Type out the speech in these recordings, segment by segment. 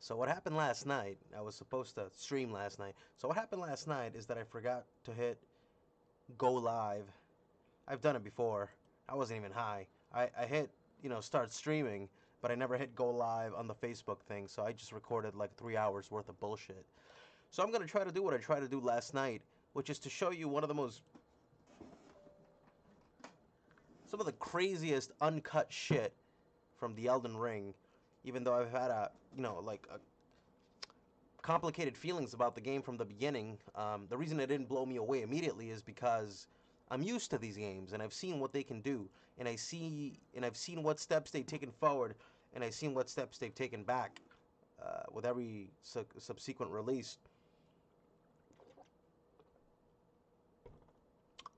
So what happened last night, I was supposed to stream last night. So what happened last night is that I forgot to hit go live. I've done it before. I wasn't even high. I hit, start streaming, but I never hit go live on the Facebook thing, so I just recorded like 3 hours worth of bullshit. So I'm going to try to do what I tried to do last night, which is to show you some of the craziest uncut shit from the Elden Ring, even though I've had a complicated feelings about the game from the beginning. The reason it didn't blow me away immediately is because I'm used to these games and I've seen what they can do, and I've seen what steps they've taken forward, and I've seen what steps they've taken back with every subsequent release.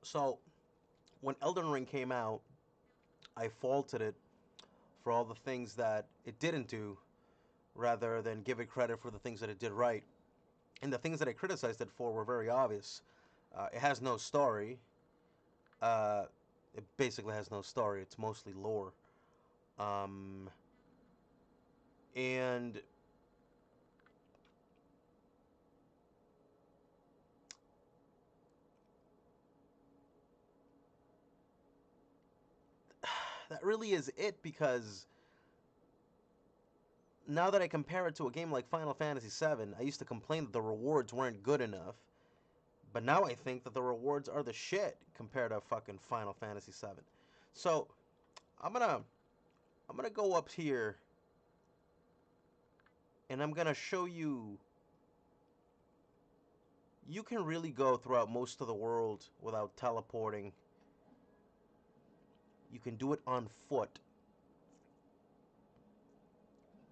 So when Elden Ring came out, I faulted it for all the things that it didn't do, rather than give it credit for the things that it did right. And the things that I criticized it for were very obvious. It has no story. Uh, it basically has no story. It's mostly lore. Um, and that really is it, because now that I compare it to a game like Final Fantasy VII, I used to complain that the rewards weren't good enough. But now I think that the rewards are the shit compared to fucking Final Fantasy VII. So I'm gonna I'm gonna go up here and I'm gonna show you. You can really go throughout most of the world without teleporting. You can do it on foot.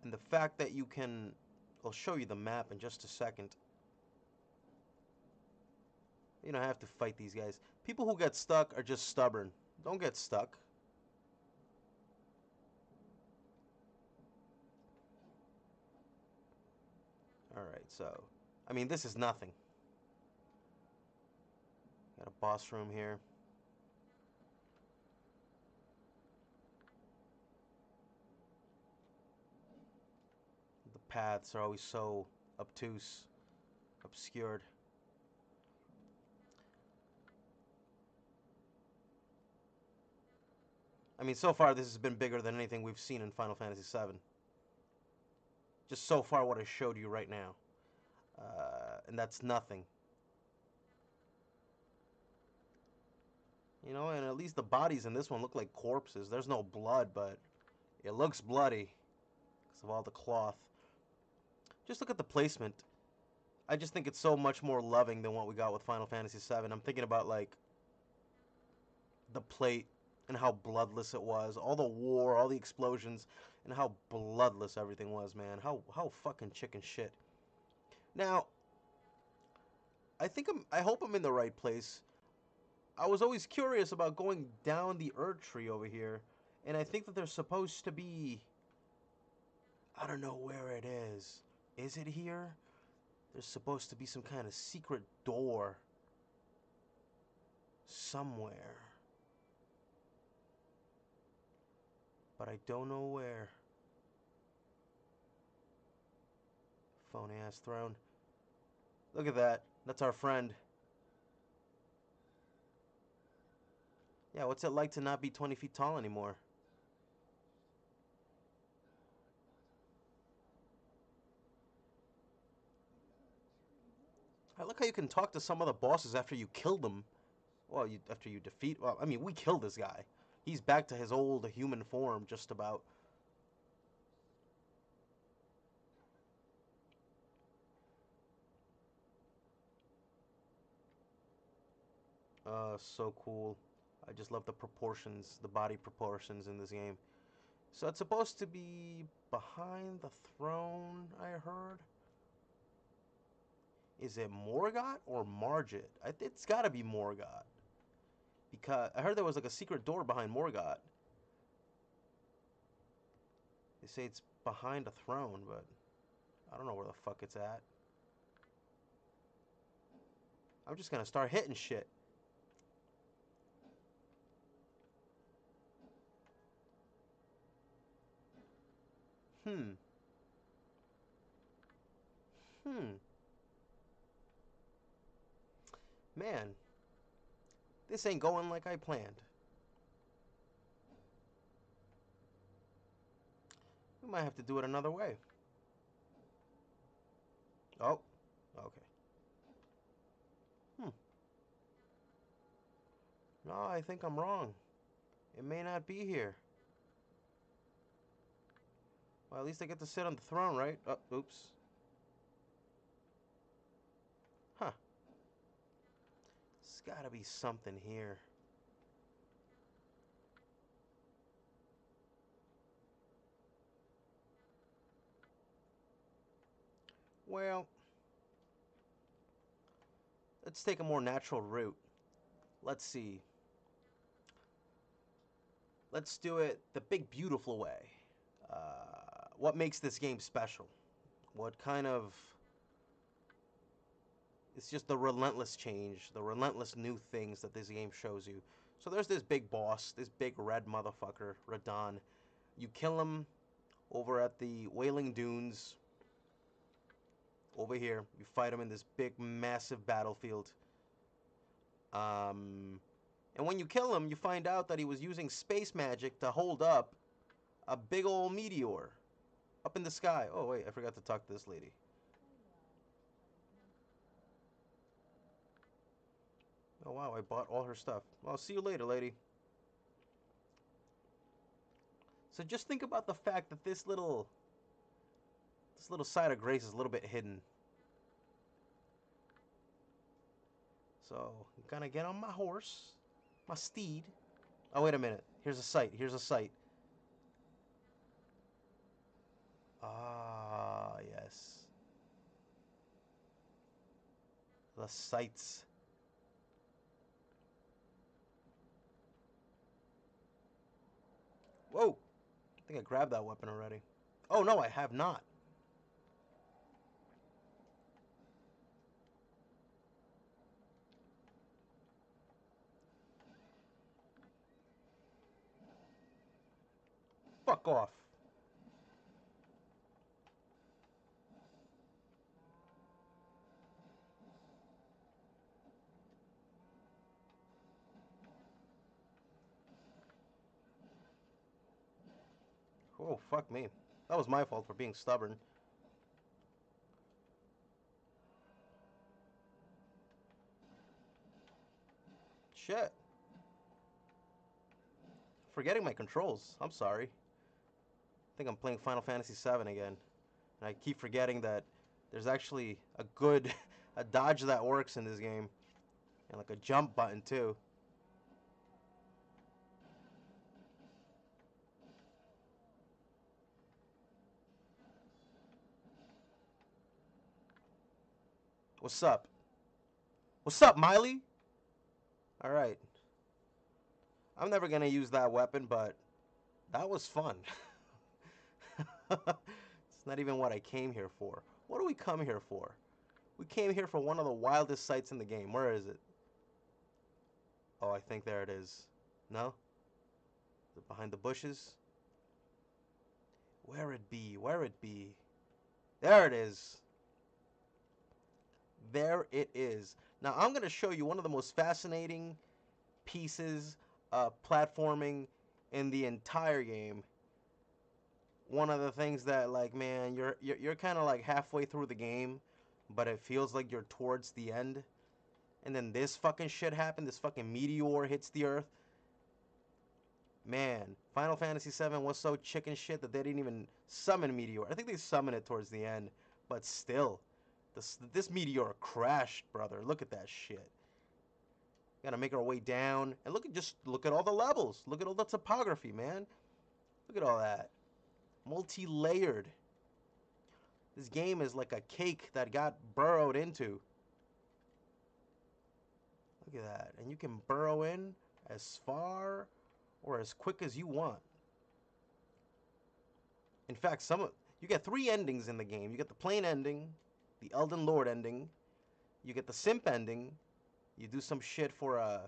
And the fact that you can... I'll show you the map in just a second. You don't have to fight these guys. People who get stuck are just stubborn. Don't get stuck. Alright, so... I mean, this is nothing. Got a boss room here. The paths are always so obtuse, obscured. I mean, so far this has been bigger than anything we've seen in Final Fantasy VII. Just so far what I showed you right now. And that's nothing. You know, and at least the bodies in this one look like corpses. There's no blood, but it looks bloody because of all the cloth. Just look at the placement. I just think it's so much more loving than what we got with Final Fantasy VII. I'm thinking about, like, the plate and how bloodless it was. All the war, all the explosions, and how bloodless everything was, man. How fucking chicken shit. Now, I hope I'm in the right place. I was always curious about going down the Erd tree over here, and I think that there's supposed to be... I don't know where it is. Is it here? There's supposed to be some kind of secret door somewhere, but I don't know where. Phony ass throne. Look at that. That's our friend. Yeah, what's it like to not be 20 feet tall anymore? I like how you can talk to some of the bosses after you kill them. Well, after you defeat... Well, I mean, we killed this guy. He's back to his old human form, just about. So cool. I just love the proportions, the body proportions in this game. So it's supposed to be behind the throne, I heard. Is it Morgott or Margit? It's gotta be Morgott. Because I heard there was like a secret door behind Morgott. They say it's behind a throne, but I don't know where the fuck it's at. I'm just gonna start hitting shit. Hmm. Hmm. Man, this ain't going like I planned. We might have to do it another way. Oh, okay. Hmm. No, I think I'm wrong. It may not be here. Well, at least I get to sit on the throne, right? Oh, oops. Huh. There's gotta be something here. Well, let's take a more natural route. Let's see. Let's do it the big, beautiful way. What makes this game special? What kind of... It's just the relentless change, the relentless new things that this game shows you. So there's this big boss, this big red motherfucker, Radon. You kill him over at the Wailing Dunes. Over here, you fight him in this big, massive battlefield. And when you kill him, you find out that he was using space magic to hold up a big old meteor up in the sky. Oh, wait, I forgot to talk to this lady. Oh, wow, I bought all her stuff. Well, I'll see you later, lady. So just think about the fact that this little side of grace is a little bit hidden. So, I'm gonna get on my horse, my steed. Oh, wait a minute. Here's a sight. Here's a sight. Ah, yes. The sights. Whoa! I think I grabbed that weapon already. Oh, no, I have not. Fuck off. Oh, fuck me. That was my fault for being stubborn. Shit. Forgetting my controls. I'm sorry. I think I'm playing Final Fantasy VII again. And I keep forgetting that there's actually a good a dodge that works in this game. And like a jump button too. What's up? What's up, Miley? Alright. I'm never gonna use that weapon, but that was fun. It's not even what I came here for. What do we come here for? We came here for one of the wildest sights in the game. Where is it? Oh, I think there it is. No? Is it behind the bushes? Where it be? Where it be? There it is. There it is. Now I'm going to show you one of the most fascinating pieces of platforming in the entire game. One of the things that, like, man, you're kind of like halfway through the game, but it feels like you're towards the end. And then this fucking shit happened. This fucking meteor hits the earth. Man, Final Fantasy VII was so chicken shit that they didn't even summon Meteor. I think they summoned it towards the end, but still, this Meteor crashed, brother. Look at that shit. Gotta make our way down, and look at all the levels. Look at all the topography, man. Look at all that, multi-layered. This game is like a cake that got burrowed into. Look at that, and you can burrow in as far or as quick as you want. In fact, you get three endings in the game. You get the plain ending, the Elden Lord ending, you get the simp ending. You do some shit for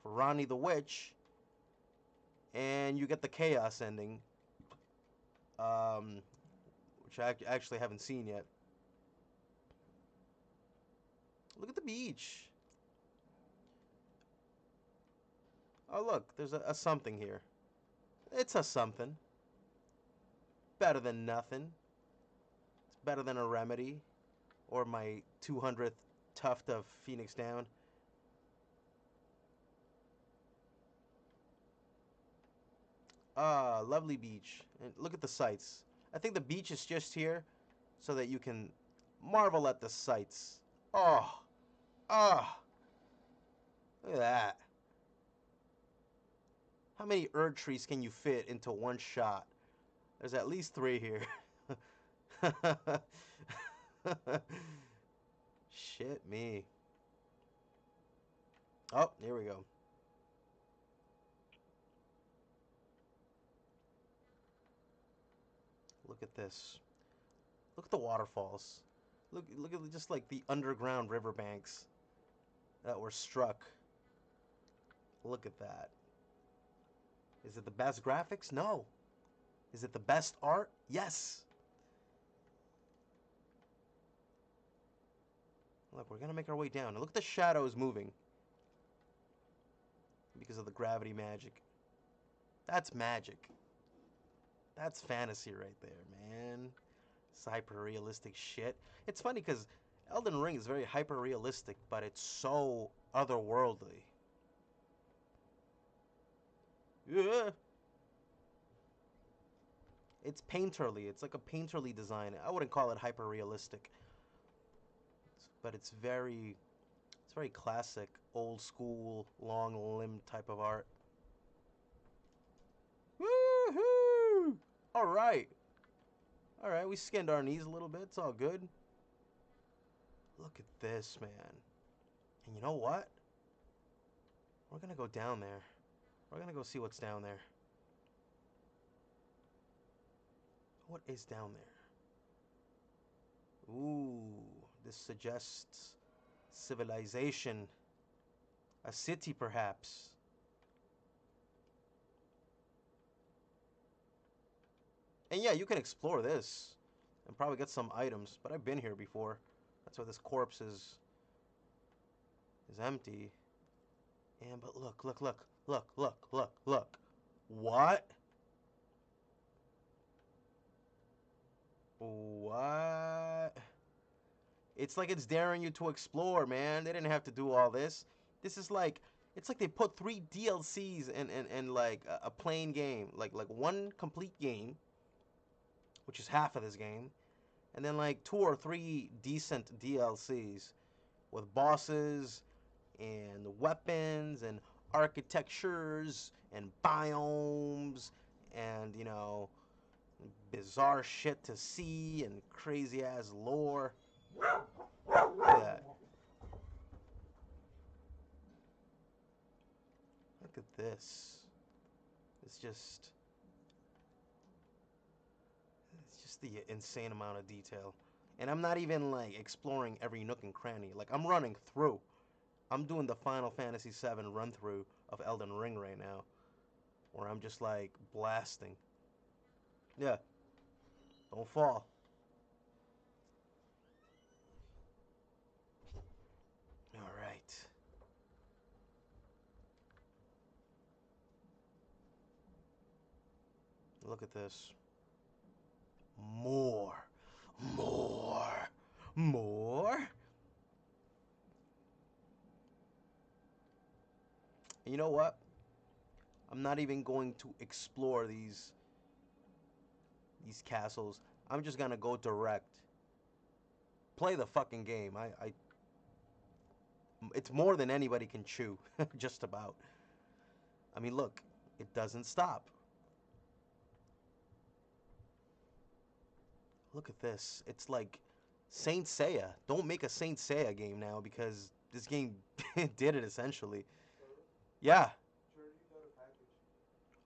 Ronnie the Witch, and you get the chaos ending. which I actually haven't seen yet. Look at the beach. Oh, look, there's a something here. It's a something. Better than nothing. It's better than a remedy. Or my 200th tuft of Phoenix Down. Ah, lovely beach. And look at the sights. I think the beach is just here so that you can marvel at the sights. Oh, oh, look at that. How many Erd trees can you fit into one shot? There's at least 3 here. Shit me. Oh, here we go. Look at this. Look at the waterfalls. Look at just like the underground riverbanks that were struck. Look at that. Is it the best graphics? No. Is it the best art? Yes. Look, we're gonna make our way down. Look at the shadows moving. Because of the gravity magic. That's magic. That's fantasy right there, man. It's hyper-realistic shit. It's funny because Elden Ring is very hyper-realistic, but it's so otherworldly. Yeah. It's painterly. It's like a painterly design. I wouldn't call it hyper-realistic. But it's very classic, old school, long limb type of art. Woohoo! Alright. Alright, we skinned our knees a little bit. It's all good. Look at this, man. And you know what? We're gonna go down there. We're gonna go see what's down there. What is down there? Ooh, this suggests civilization. A city, perhaps. And yeah, you can explore this and probably get some items, but I've been here before. That's why this corpse is empty. And but look. What? What? It's like it's daring you to explore, man. They didn't have to do all this. This is like, it's like they put 3 DLCs and like a plain game, like one complete game, which is half of this game, and then like 2 or 3 decent DLCs with bosses and weapons and architectures and biomes and, you know, bizarre shit to see and crazy ass lore. Look at that. Look at this. It's just the insane amount of detail. And I'm not even like exploring every nook and cranny. Like I'm running through. I'm doing the Final Fantasy VII run through of Elden Ring right now, where I'm just like blasting. Yeah. Don't fall. All right. Look at this. More. More. More. And you know what? I'm not even going to explore these castles. I'm just gonna go direct. Play the fucking game. It's more than anybody can chew. Just about. I mean, look, it doesn't stop. Look at this. It's like Saint Seiya. Don't make a Saint Seiya game now because this game did it essentially. Yeah.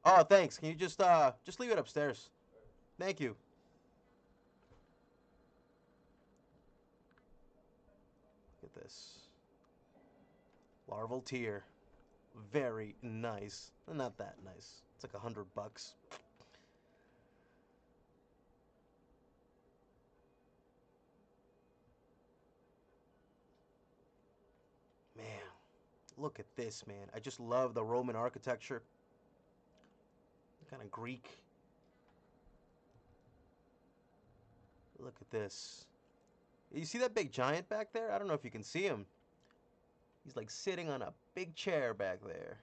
Oh, thanks. Can you just leave it upstairs? Thank you. Look at this. Larval tier. Very nice. Not that nice. It's like $100. Look at this, man. I just love the Roman architecture. Kind of Greek. Look at this. You see that big giant back there? I don't know if you can see him. He's like sitting on a big chair back there.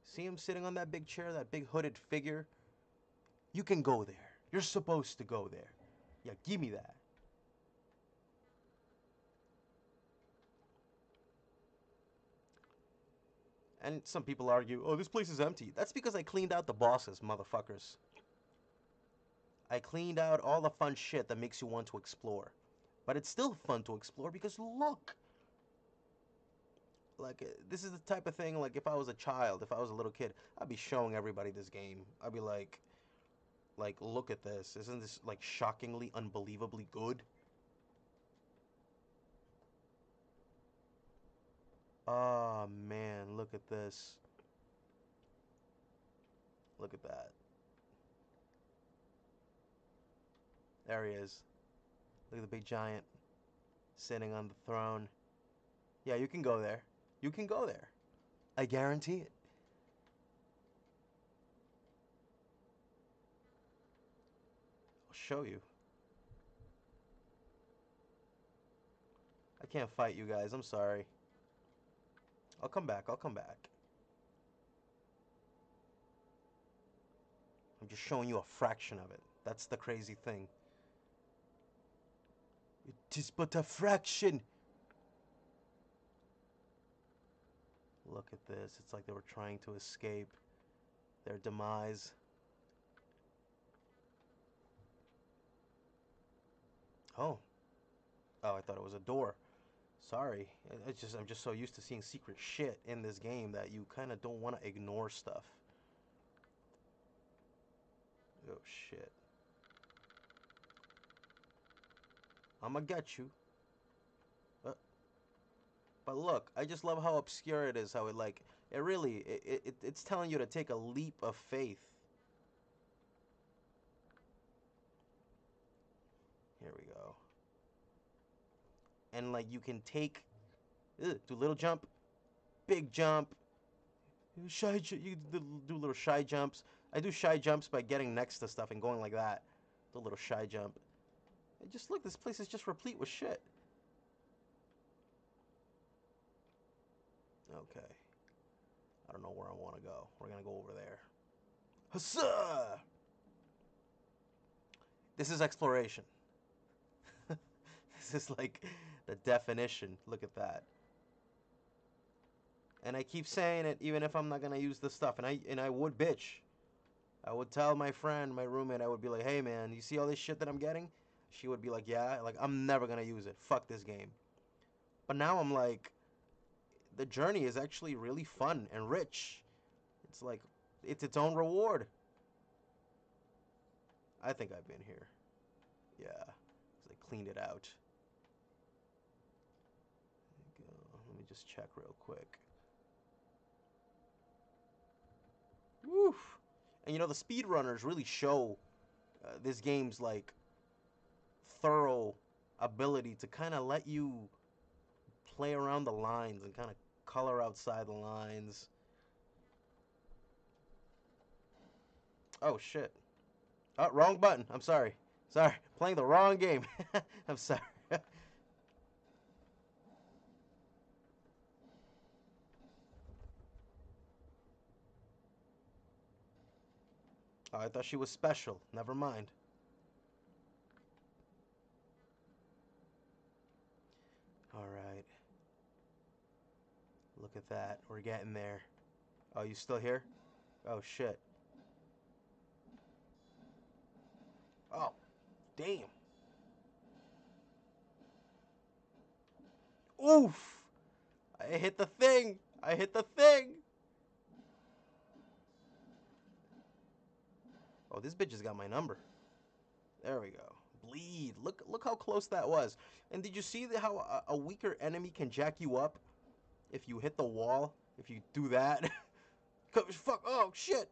See him sitting on that big chair, that big hooded figure? You can go there. You're supposed to go there. Yeah, give me that. And some people argue, oh, this place is empty. That's because I cleaned out the bosses, motherfuckers. I cleaned out all the fun shit that makes you want to explore. But it's still fun to explore because look. Like, this is the type of thing, like, if I was a child, if I was a little kid, I'd be showing everybody this game. I'd be like, look at this. Isn't this, like, shockingly, unbelievably good? Oh, man, look at this. Look at that. There he is. Look at the big giant sitting on the throne. Yeah, you can go there. You can go there. I guarantee it. I'll show you. I can't fight you guys. I'm sorry. I'll come back. I'll come back. I'm just showing you a fraction of it. That's the crazy thing. It is but a fraction. Look at this. It's like they were trying to escape their demise. Oh. Oh, I thought it was a door. Sorry. I'm just so used to seeing secret shit in this game that you kind of don't want to ignore stuff. Oh, shit. I'ma get you. But look, I just love how obscure it is, how it, like, it really, it's telling you to take a leap of faith. Here we go. And, like, you can take, do little jump, big jump, you do little shy jumps. I do shy jumps by getting next to stuff and going like that. The little shy jump. And just look, this place is just replete with shit. Okay. I don't know where I want to go. We're gonna go over there. Huzzah! This is exploration. This is like the definition. Look at that. And I keep saying it even if I'm not gonna use this stuff. And I would bitch. I would tell my friend, my roommate, I would be like, hey man, you see all this shit that I'm getting? She would be like, yeah. Like, I'm never gonna use it. Fuck this game. But now I'm like, the journey is actually really fun and rich. It's like, it's its own reward. I think I've been here. Yeah, because I cleaned it out. There we go. Let me just check real quick. Woof! And you know, the speedrunners really show this game's, like, thorough ability to kind of let you play around the lines and kind of color outside the lines. Oh, shit. Oh, wrong button. I'm sorry. Sorry. Playing the wrong game. I'm sorry. Oh, I thought she was special. Never mind. Alright. Look at that. We're getting there. Oh, you still here? Oh, shit. Oh, damn. Oof! I hit the thing! I hit the thing! Oh, this bitch has got my number. There we go. Bleed. Look how close that was. And did you see how a weaker enemy can jack you up if you hit the wall? If you do that? Fuck. Oh, shit.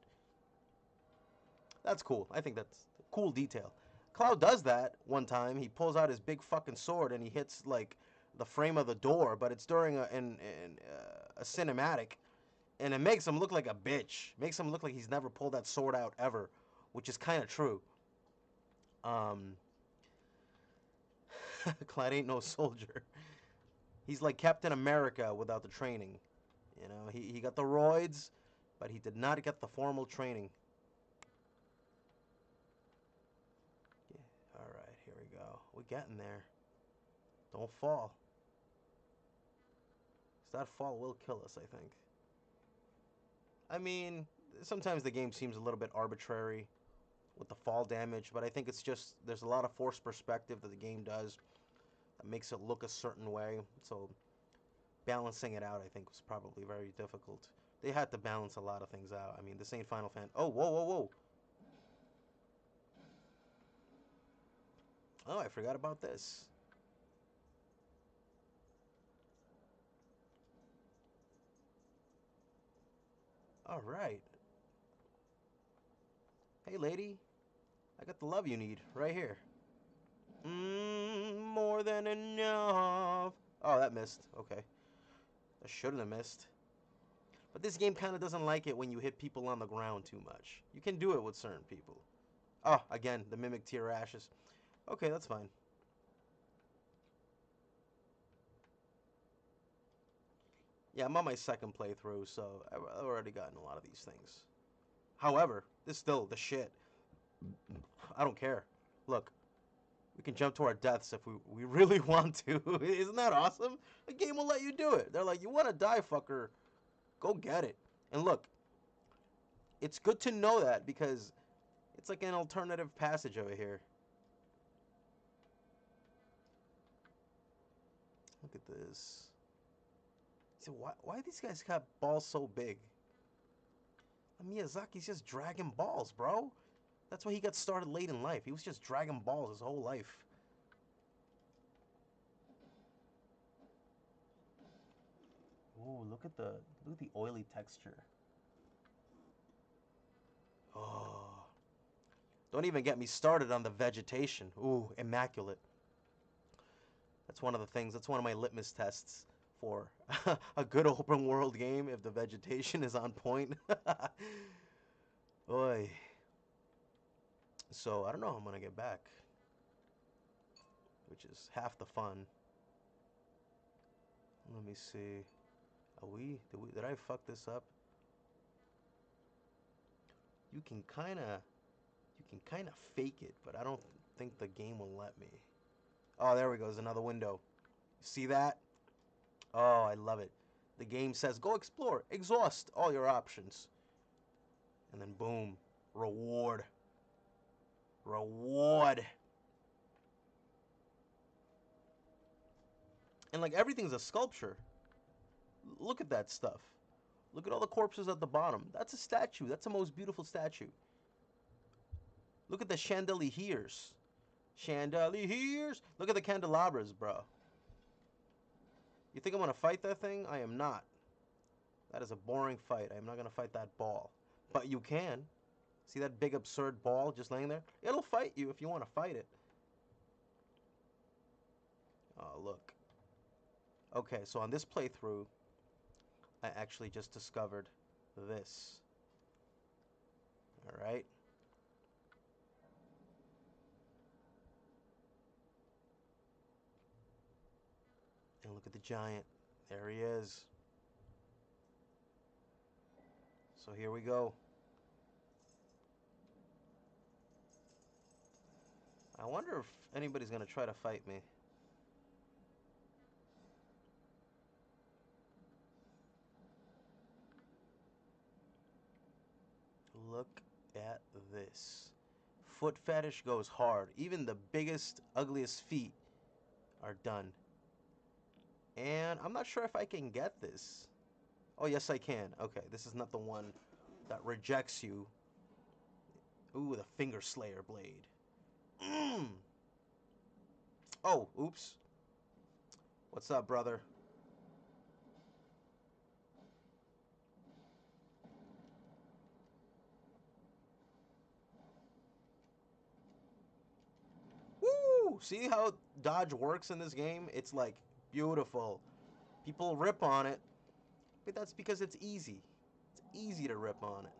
That's cool. I think that's a cool detail. Cloud does that one time. He pulls out his big fucking sword and he hits like the frame of the door, but it's during a cinematic, and it makes him look like a bitch. Makes him look like he's never pulled that sword out ever, which is kind of true. Um, Cloud ain't no soldier. He's like Captain America without the training. You know, he got the roids, but he did not get the formal training. Yeah. All right, here we go. We're getting there. Don't fall. 'Cause that fall will kill us, I think. I mean, sometimes the game seems a little bit arbitrary with the fall damage, but I think it's just there's a lot of forced perspective that the game does that makes it look a certain way. So balancing it out, I think, was probably very difficult. They had to balance a lot of things out. I mean, this ain't Final Fantasy. Oh, whoa, whoa, whoa. Oh, I forgot about this. All right. Hey, lady. I got the love you need right here. More than enough. Oh, that missed. Okay. That shouldn't have missed. But this game kind of doesn't like it when you hit people on the ground too much. You can do it with certain people. Oh, again, the mimic tier ashes. Okay, that's fine. Yeah, I'm on my second playthrough, so I've already gotten a lot of these things. However, this is still the shit. I don't care. Look, we can jump to our deaths if we really want to. Isn't that awesome? The game will let you do it. They're like, you want to die, fucker? Go get it. And look, it's good to know that because it's like an alternative passage over here. Look at this. So why these guys got balls so big? Miyazaki's just dragging balls, bro. That's why he got started late in life. He was just dragging balls his whole life. Ooh, look at the oily texture. Oh. Don't even get me started on the vegetation. Ooh, immaculate. That's one of the things. That's one of my litmus tests for a good open world game if the vegetation is on point. Oy. So, I don't know how I'm going to get back, which is half the fun. Let me see. Did I fuck this up? You can kind of fake it, but I don't think the game will let me. Oh, there we go. There's another window. See that? Oh, I love it. The game says, go explore, exhaust all your options. And then boom, reward. Reward. And like everything's a sculpture. Look at that stuff. Look at all the corpses at the bottom. That's a statue. That's the most beautiful statue. Look at the chandeliers. Chandeliers. Look at the candelabras, bro. You think I'm going to fight that thing? I am not. That is a boring fight. I am not going to fight that ball. But you can. See that big absurd ball just laying there? It'll fight you if you want to fight it. Oh, look. Okay, so on this playthrough, I actually just discovered this. Alright. And look at the giant. There he is. So here we go. I wonder if anybody's going to try to fight me. Look at this. Foot fetish goes hard. Even the biggest, ugliest feet are done. And I'm not sure if I can get this. Oh, yes, I can. Okay, this is not the one that rejects you. Ooh, the Finger Slayer blade. Mmm. Oh, oops. What's up, brother? See how dodge works in this game? It's like beautiful. People rip on it, but that's because it's easy. It's easy to rip on it.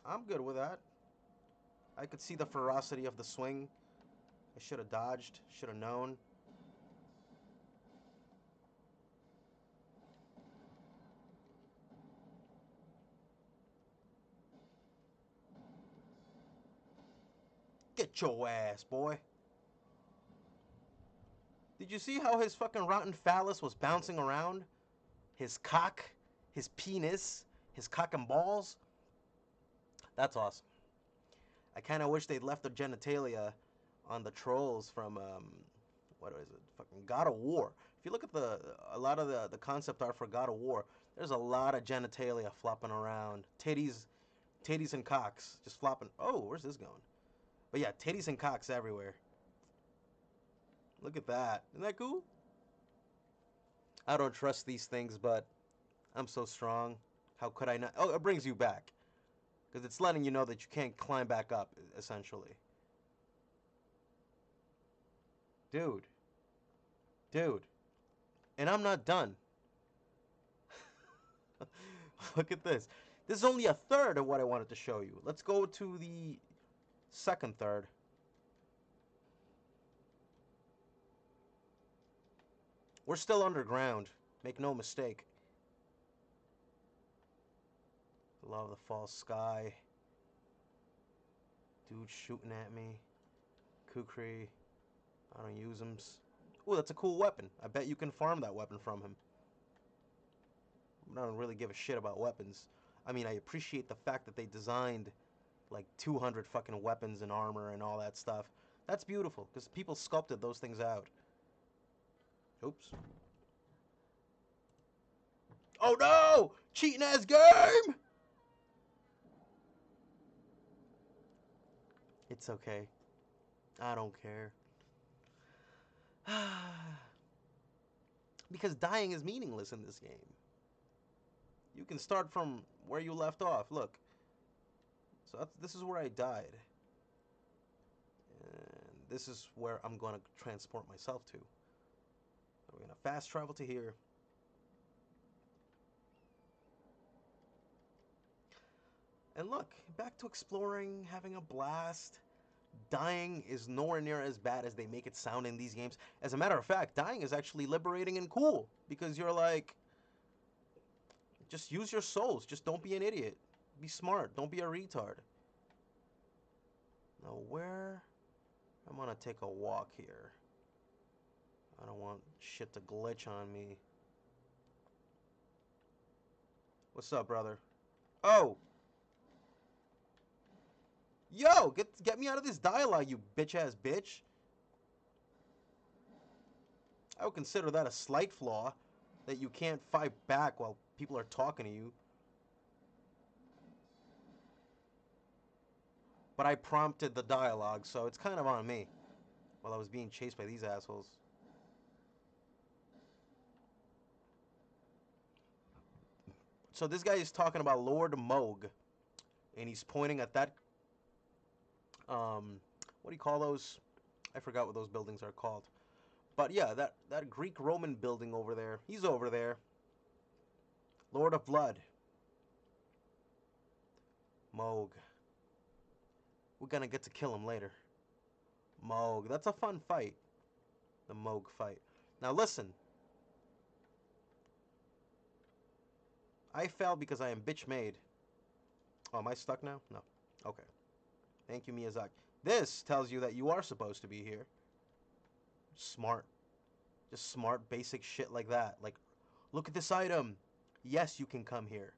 I'm good with that. I could see the ferocity of the swing. I should have dodged, should have known. Get your ass, boy. Did you see how his fucking rotten phallus was bouncing around? His cock, his penis, his cock and balls? That's awesome. I kind of wish they'd left the genitalia on the trolls from, what is it? Fucking God of War. If you look at a lot of the concept art for God of War, there's a lot of genitalia flopping around. Titties and cocks just flopping. Oh, where's this going? But yeah, titties and cocks everywhere. Look at that. Isn't that cool? I don't trust these things, but I'm so strong. How could I not? Oh, it brings you back. Because it's letting you know that you can't climb back up, essentially. Dude. Dude. And I'm not done. Look at this. This is only a third of what I wanted to show you. Let's go to the second third. We're still underground. Make no mistake. Love the false sky. Dude shooting at me. Kukri. I don't use them. Ooh, that's a cool weapon. I bet you can farm that weapon from him. I don't really give a shit about weapons. I mean, I appreciate the fact that they designed like 200 fucking weapons and armor and all that stuff. That's beautiful, because people sculpted those things out. Oops. Oh no! Cheating ass game! It's okay. I don't care. Because dying is meaningless in this game. You can start from where you left off. Look. So this is where I died. And this is where I'm going to transport myself to. We're going to fast travel to here. And look, back to exploring, having a blast. Dying is nowhere near as bad as they make it sound in these games. As a matter of fact, dying is actually liberating and cool. Because you're like, just use your souls. Just don't be an idiot. Be smart. Don't be a retard. Now where? I'm gonna take a walk here. I don't want shit to glitch on me. What's up, brother? Oh! Yo! Get me out of this dialogue, you bitch-ass bitch. I would consider that a slight flaw. That you can't fight back while people are talking to you. But I prompted the dialogue, so it's kind of on me. While I was being chased by these assholes. So this guy is talking about Lord Moog. And he's pointing at that... what do you call those? I forgot what those buildings are called. But yeah, that Greek-Roman building over there. He's over there. Lord of Blood. Moog. We're gonna get to kill him later. Moog. That's a fun fight. The Moog fight. Now listen. I fell because I am bitch made. Oh, am I stuck now? No. Okay. Thank you, Miyazaki. This tells you that you are supposed to be here. Smart. Just smart, basic shit like that. Like, look at this item. Yes, you can come here.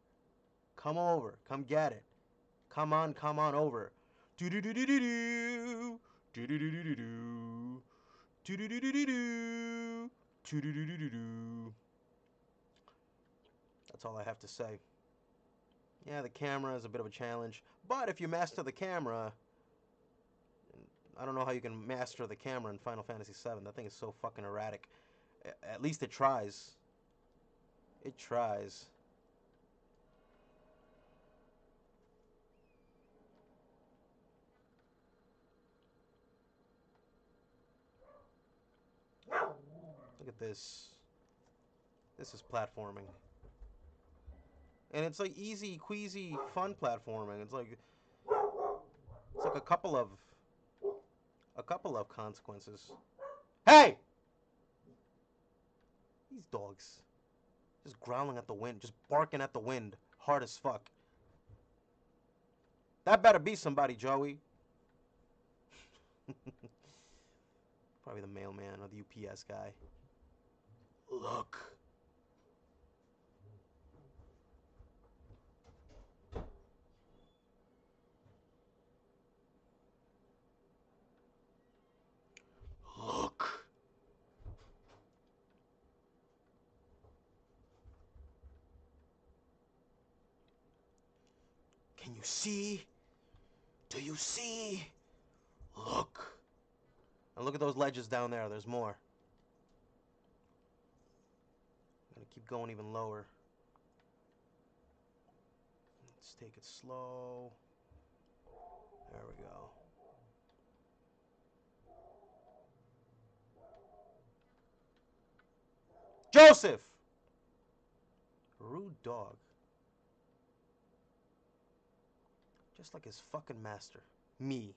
Come over. Come get it. Come on over. Do-do-do-do-do-do. Do-do-do-do-do-do. Do-do-do-do-do-do. Do-do-do-do-do-do. That's all I have to say. Yeah, the camera is a bit of a challenge. But if you master the camera... I don't know how you can master the camera in Final Fantasy VII. That thing is so fucking erratic. At least it tries. It tries. Look at this. This is platforming. And it's like easy, queasy, fun platforming. It's like a couple of consequences. Hey! These dogs. Just growling at the wind, just barking at the wind. Hard as fuck. That better be somebody, Joey. Probably the mailman or the UPS guy. Look. Look. Can you see? Do you see? Look. And look at those ledges down there. There's more. I'm gonna keep going even lower. Let's take it slow. There we go. Joseph! Rude dog. Just like his fucking master. Me.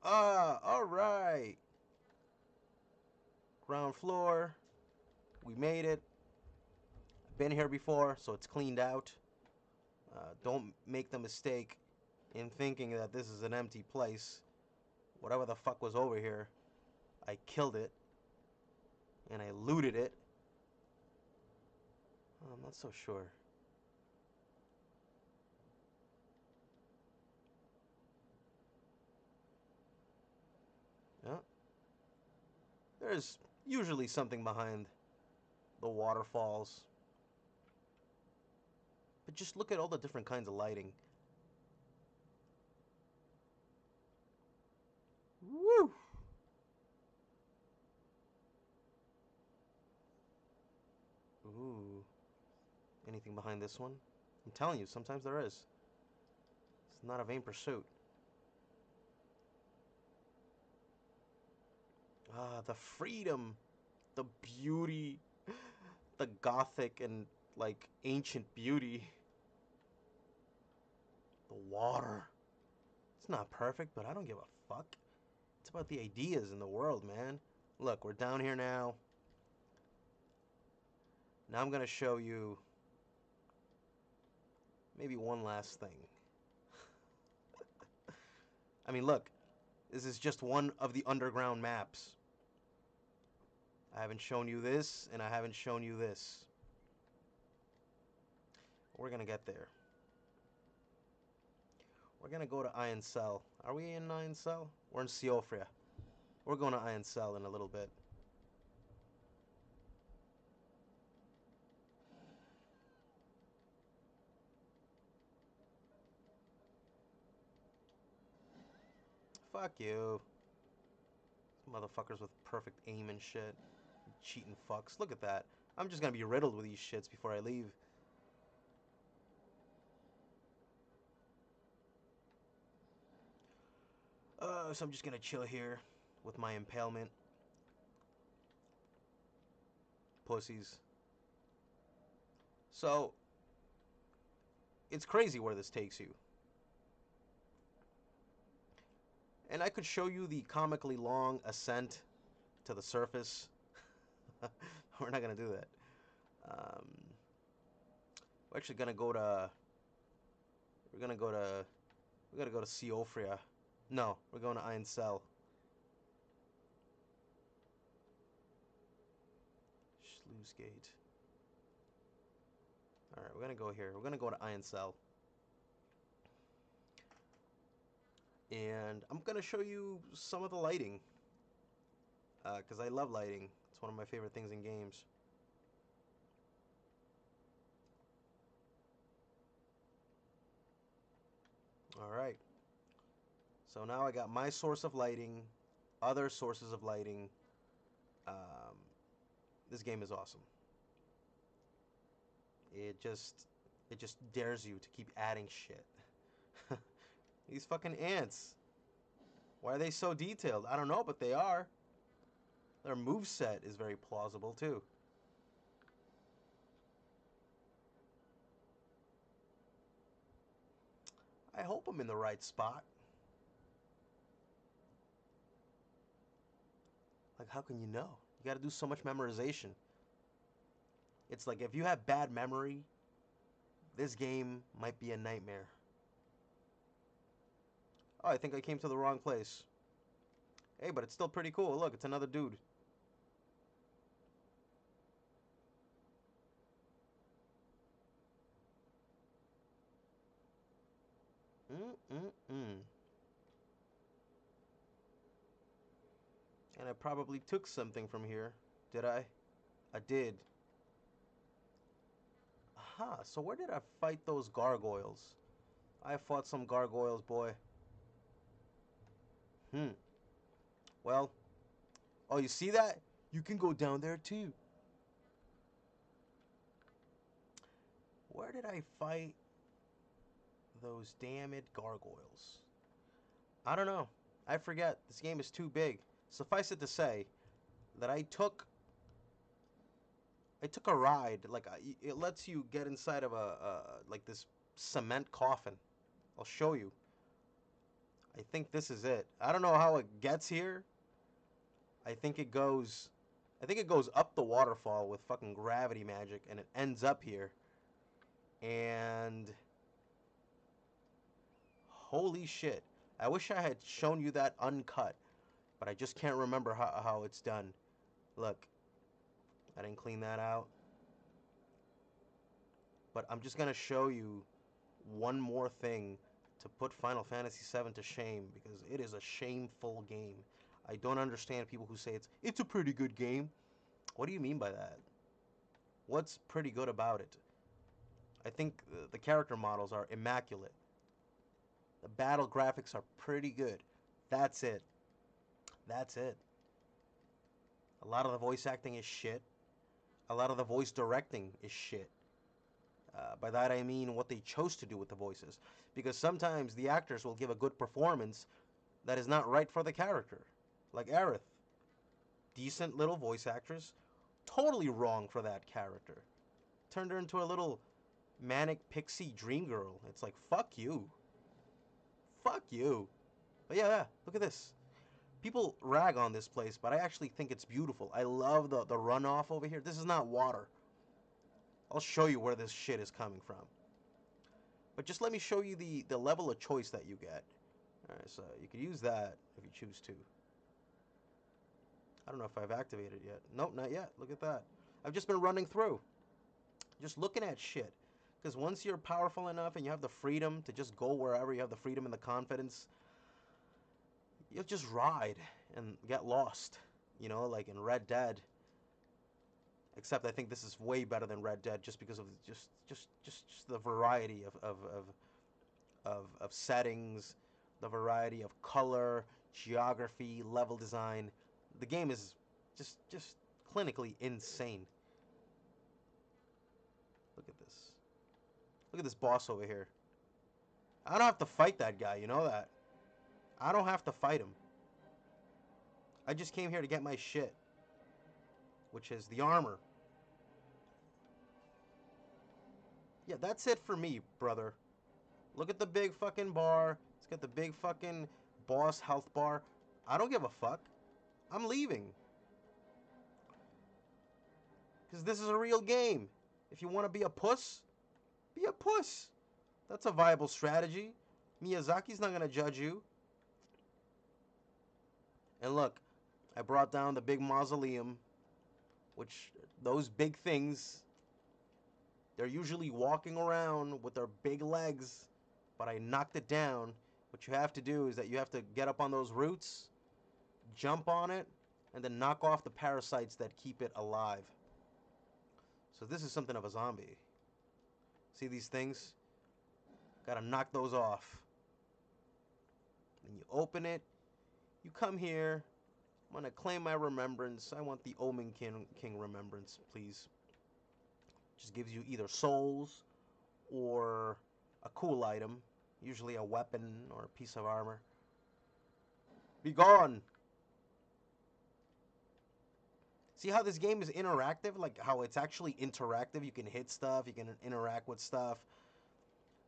Alright. Ground floor. We made it. I've been here before, so it's cleaned out. Don't make the mistake in thinking that this is an empty place. Whatever the fuck was over here, I killed it. And I looted it. I'm not so sure. Yeah. There's usually something behind the waterfalls. But just look at all the different kinds of lighting. Woo! Ooh. Anything behind this one? I'm telling you, sometimes there is. It's not a vain pursuit. Ah, the freedom, the beauty, the gothic and, like, ancient beauty. The water. It's not perfect, but I don't give a fuck. It's about the ideas in the world, man. Look, we're down here now. Now I'm gonna show you maybe one last thing. I mean, look. This is just one of the underground maps. I haven't shown you this, and I haven't shown you this. We're gonna get there. We're gonna go to Iron Cell. Are we in Iron Cell? We're in Siofria. We're going to Iron Cell in a little bit. Fuck you. Motherfuckers with perfect aim and shit. Cheating fucks. Look at that. I'm just gonna be riddled with these shits before I leave. So I'm just gonna chill here with my impalement. Pussies. So, it's crazy where this takes you. And I could show you the comically long ascent to the surface. We're not gonna do that. We're actually gonna go to. We're gonna go to Siofria. No, we're going to Iron Cell. Sluice Gate. Alright, we're gonna go here. We're gonna go to Iron Cell. And I'm gonna show you some of the lighting. Because I love lighting. It's one of my favorite things in games. Alright. So now I got my source of lighting, other sources of lighting. This game is awesome. It just dares you to keep adding shit. These fucking ants. Why are they so detailed? I don't know, but they are. Their moveset is very plausible, too. I hope I'm in the right spot. Like, how can you know? You gotta do so much memorization. It's like, if you have bad memory, this game might be a nightmare. Oh, I think I came to the wrong place. Hey, but it's still pretty cool. Look, it's another dude. Mm-mm-mm. And I probably took something from here. Did I? I did. Aha, so where did I fight those gargoyles? I fought some gargoyles, boy. Hmm. Well, oh, you see that? You can go down there too. Where did I fight those damned gargoyles? I don't know. I forget. This game is too big. Suffice it to say that I took a ride. Like, it lets you get inside of a like this cement coffin. I'll show you. I think this is it. I don't know how it gets here. I think it goes I think it goes up the waterfall with fucking gravity magic and it ends up here. And holy shit. I wish I had shown you that uncut, but I just can't remember how it's done. Look, I didn't clean that out. But I'm just gonna show you one more thing to put Final Fantasy VII to shame, because it is a shameful game. I don't understand people who say it's a pretty good game. What do you mean by that? What's pretty good about it? I think the character models are immaculate. The battle graphics are pretty good. That's it. That's it. A lot of the voice acting is shit. A lot of the voice directing is shit. By that I mean what they chose to do with the voices. Because sometimes the actors will give a good performance that is not right for the character. Like Aerith. Decent little voice actress. Totally wrong for that character. Turned her into a little manic pixie dream girl. It's like, fuck you. Fuck you. But yeah, look at this. People rag on this place, but I actually think it's beautiful. I love the runoff over here. This is not water. I'll show you where this shit is coming from. But just let me show you the level of choice that you get. Alright, so you could use that if you choose to. I don't know if I've activated it yet. Nope, not yet. Look at that. I've just been running through. Just looking at shit. Because once you're powerful enough and you have the freedom to just go wherever, you have the freedom and the confidence, you'll just ride and get lost. You know, like in Red Dead. Except I think this is way better than Red Dead just because of just the variety of settings, the variety of color, geography, level design. The game is just clinically insane. Look at this. Look at this boss over here. I don't have to fight that guy, you know that. I don't have to fight him. I just came here to get my shit, which is the armor. Yeah, that's it for me, brother. Look at the big fucking bar. It's got the big fucking boss health bar. I don't give a fuck. I'm leaving. Because this is a real game. If you want to be a puss, be a puss. That's a viable strategy. Miyazaki's not going to judge you. And look, I brought down the big mausoleum, which those big things, they're usually walking around with their big legs, but I knocked it down. What you have to do is that you have to get up on those roots, jump on it, and then knock off the parasites that keep it alive. So this is something of a zombie. See these things? Gotta knock those off. Then you open it. You come here. I'm gonna claim my remembrance. I want the Omen King remembrance, please. Just gives you either souls or a cool item. Usually a weapon or a piece of armor. Be gone! See how this game is interactive? Like how it's actually interactive. You can hit stuff, you can interact with stuff.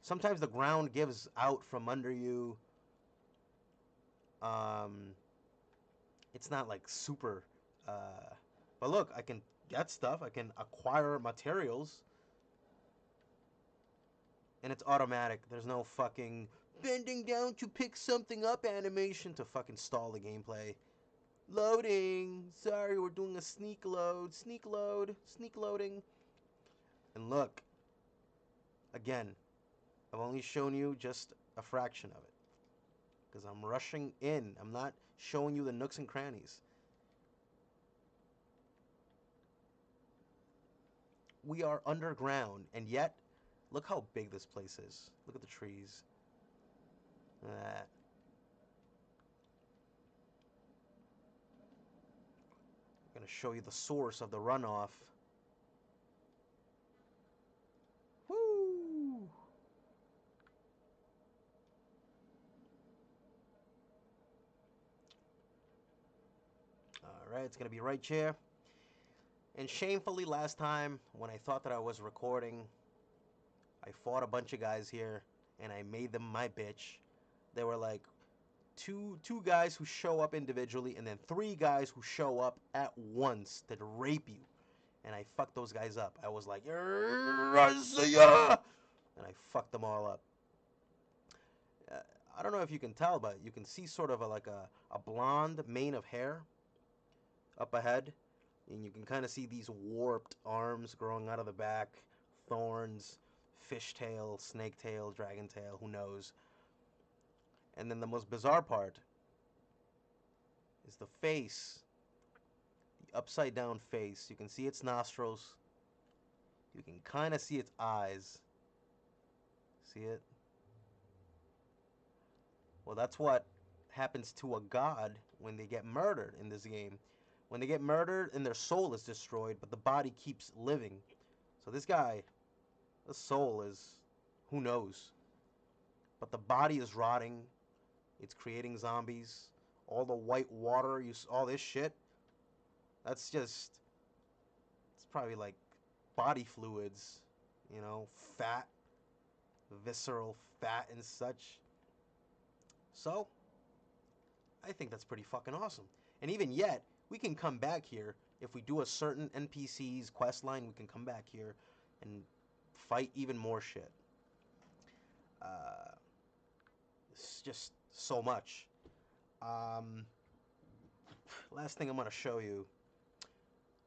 Sometimes the ground gives out from under you. Um, it's not like super. But look, I can get stuff. I can acquire materials. And it's automatic. There's no fucking bending down to pick something up animation to fucking stall the gameplay. Loading. Sorry, we're doing a sneak load. Sneak load. Sneak loading. And look. Again, I've only shown you just a fraction of it. Because I'm rushing in. I'm not showing you the nooks and crannies. We are underground, and yet, look how big this place is. Look at the trees. Look at that. I'm going to show you the source of the runoff. Woo! Alright, it's going to be right here. And shamefully, last time, when I thought that I was recording, I fought a bunch of guys here, and I made them my bitch. They were like two guys who show up individually, and then 3 guys who show up at once to rape you. And I fucked those guys up. I was like, Russia! And I fucked them all up. I don't know if you can tell, but you can see sort of like a blonde mane of hair up ahead. And you can kind of see these warped arms growing out of the back. Thorns, fishtail, snake tail, dragon tail, who knows. And then the most bizarre part is the face. The upside down face. You can see its nostrils. You can kind of see its eyes. See it? Well, that's what happens to a god when they get murdered in this game. When they get murdered and their soul is destroyed, but the body keeps living. So this guy, the soul is, who knows? But the body is rotting. It's creating zombies. All the white water, all this shit. That's just, it's probably like body fluids, you know, fat, visceral fat and such. So, I think that's pretty fucking awesome. And even yet, we can come back here. If we do a certain NPC's quest line, we can come back here and fight even more shit. It's just so much. Last thing I'm going to show you.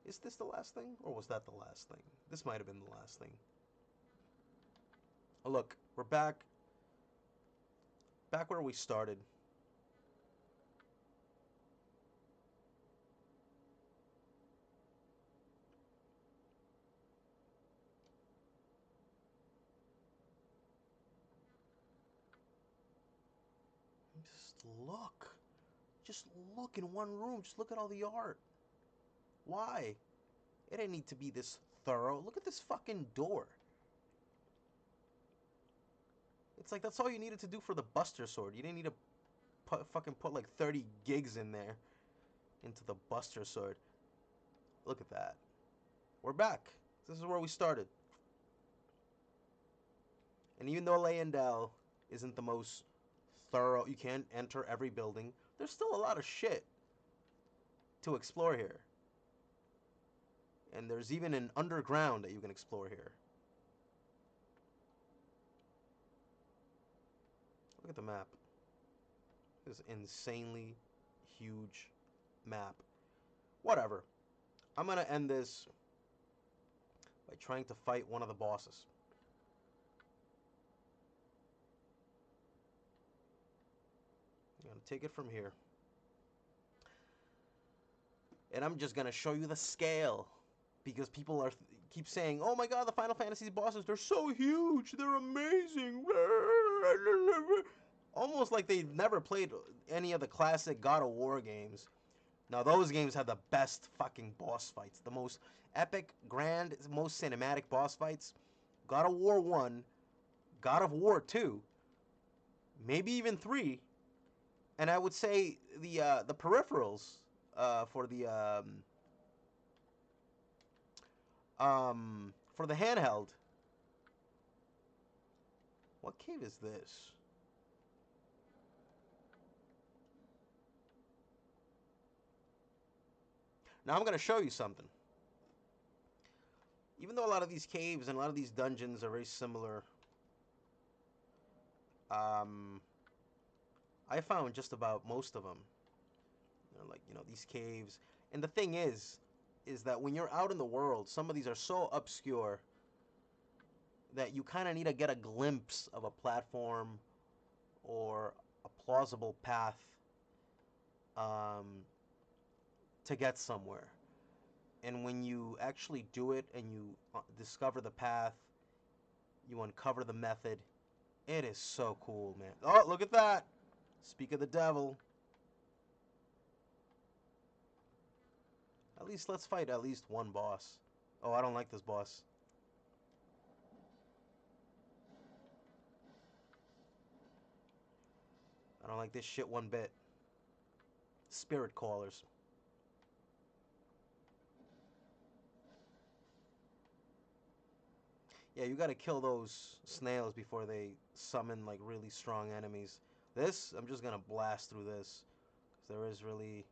Is this the last thing? Or was that the last thing? This might have been the last thing. Oh, look, we're back. Back where we started. Just look. Just look in one room. Just look at all the art. Why? It didn't need to be this thorough. Look at this fucking door. It's like that's all you needed to do for the Buster Sword. You didn't need to fucking put like 30 gigs in there into the Buster Sword. Look at that. We're back. This is where we started. And even though Leyendell isn't the most thorough, you can't enter every building, there's still a lot of shit to explore here. And there's even an underground that you can explore here. Look at the map. This insanely huge map. Whatever. I'm going to end this by trying to fight one of the bosses. I'm going to take it from here. And I'm just going to show you the scale. Because people are keep saying, oh my god, the Final Fantasy bosses, they're so huge. They're amazing. Almost like they've never played any of the classic God of War games. Now, those games have the best fucking boss fights. The most epic, grand, most cinematic boss fights. God of War 1, God of War 2, maybe even 3. And I would say the peripherals for the For the handheld. What cave is this? Now I'm going to show you something. Even though a lot of these caves and a lot of these dungeons are very similar, I found just about most of them. Like, these caves. And the thing is that when you're out in the world, some of these are so obscure that you kind of need to get a glimpse of a platform or a plausible path to get somewhere. And when you actually do it and you discover the path, you uncover the method, it is so cool, man. Oh, look at that! Speak of the devil. At least let's fight at least one boss. Oh, I don't like this boss. I don't like this shit one bit. Spirit callers. Yeah, you gotta kill those snails before they summon like really strong enemies. This, I'm just gonna blast through this. 'Cause there is really...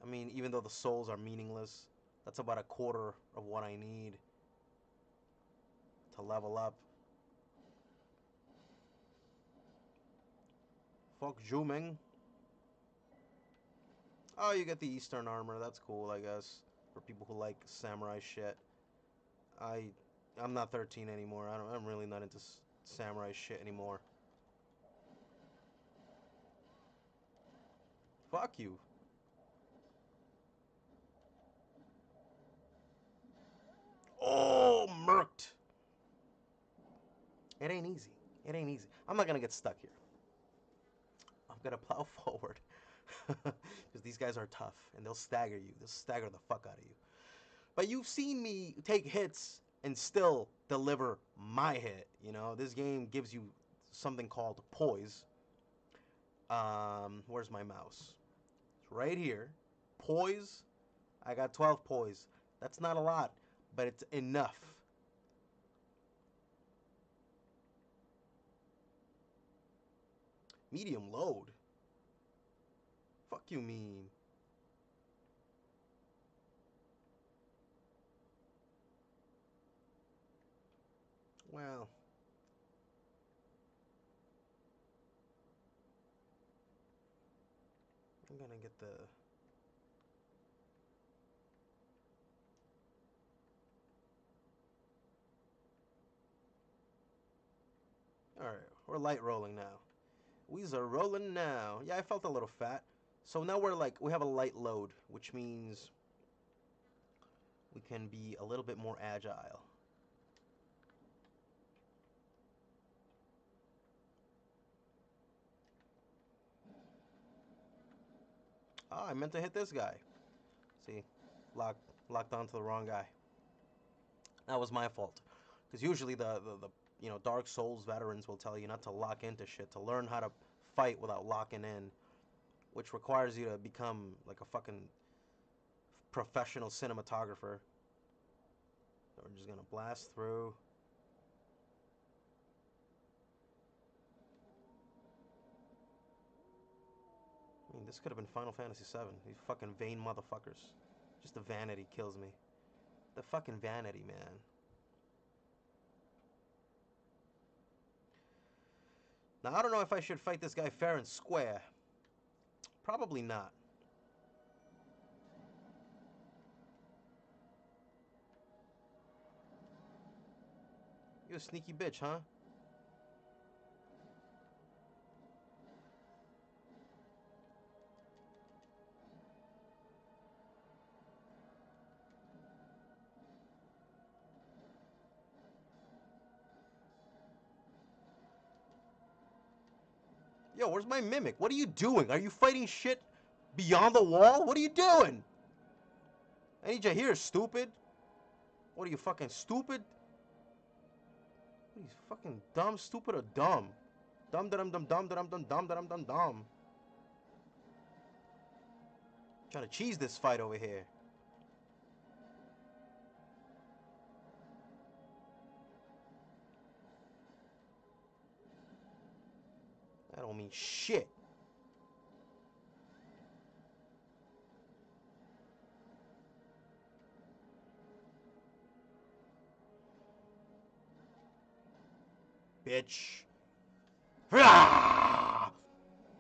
I mean, even though the souls are meaningless, that's about a quarter of what I need to level up. Fuck Juming. Oh, you get the Eastern armor. That's cool, I guess. For people who like samurai shit. I'm not 13 anymore. I'm really not into samurai shit anymore. Fuck you. Oh, murked. It ain't easy. It ain't easy. I'm not gonna get stuck here. I'm gonna plow forward. Because these guys are tough. And they'll stagger you. They'll stagger the fuck out of you. But you've seen me take hits and still deliver my hit. This game gives you something called poise. Where's my mouse? It's right here. Poise. I got 12 poise. That's not a lot, but it's enough. Medium load? Fuck you mean? Well, I'm gonna get the... Alright, we're light rolling now. We's are rolling now. Yeah, I felt a little fat. So now we have a light load, which means we can be a little bit more agile. Oh, I meant to hit this guy. See, locked onto the wrong guy. That was my fault. Because usually the Dark Souls veterans will tell you not to lock into shit, to learn how to fight without locking in, which requires you to become like a fucking professional cinematographer. So we're just gonna blast through. I mean, this could have been Final Fantasy VII. These fucking vain motherfuckers. Just the vanity kills me. The fucking vanity, man. Now, I don't know if I should fight this guy fair and square. Probably not. You a sneaky bitch, huh? Yo, where's my mimic? What are you doing? Are you fighting shit beyond the wall? What are you doing? I need you here, stupid. What are you, fucking stupid? What are you, fucking dumb, stupid, or dumb? Dumb, dum, dum, dum, dum, dum, dum, dum, dum, dum. Trying to cheese this fight over here. don't mean shit. Bitch. Ah!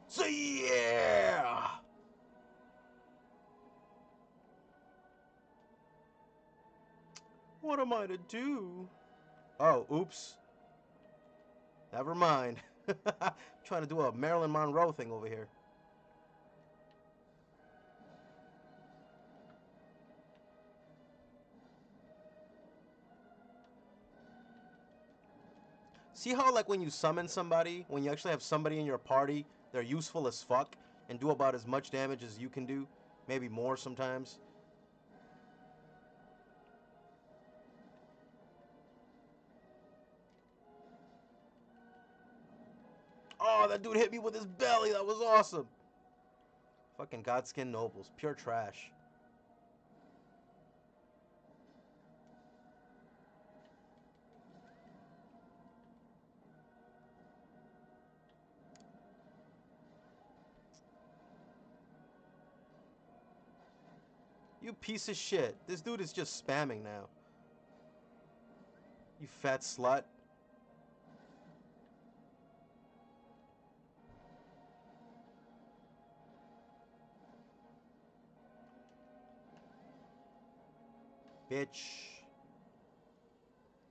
So yeah! What am I to do? Oh, oops. Never mind. Trying to do a Marilyn Monroe thing over here. See how, like, when you summon somebody, when you actually have somebody in your party, they're useful as fuck and do about as much damage as you can do? Maybe more sometimes. Oh, that dude hit me with his belly. That was awesome. Fucking Godskin Nobles. Pure trash. You piece of shit. This dude is just spamming now. You fat slut. Bitch.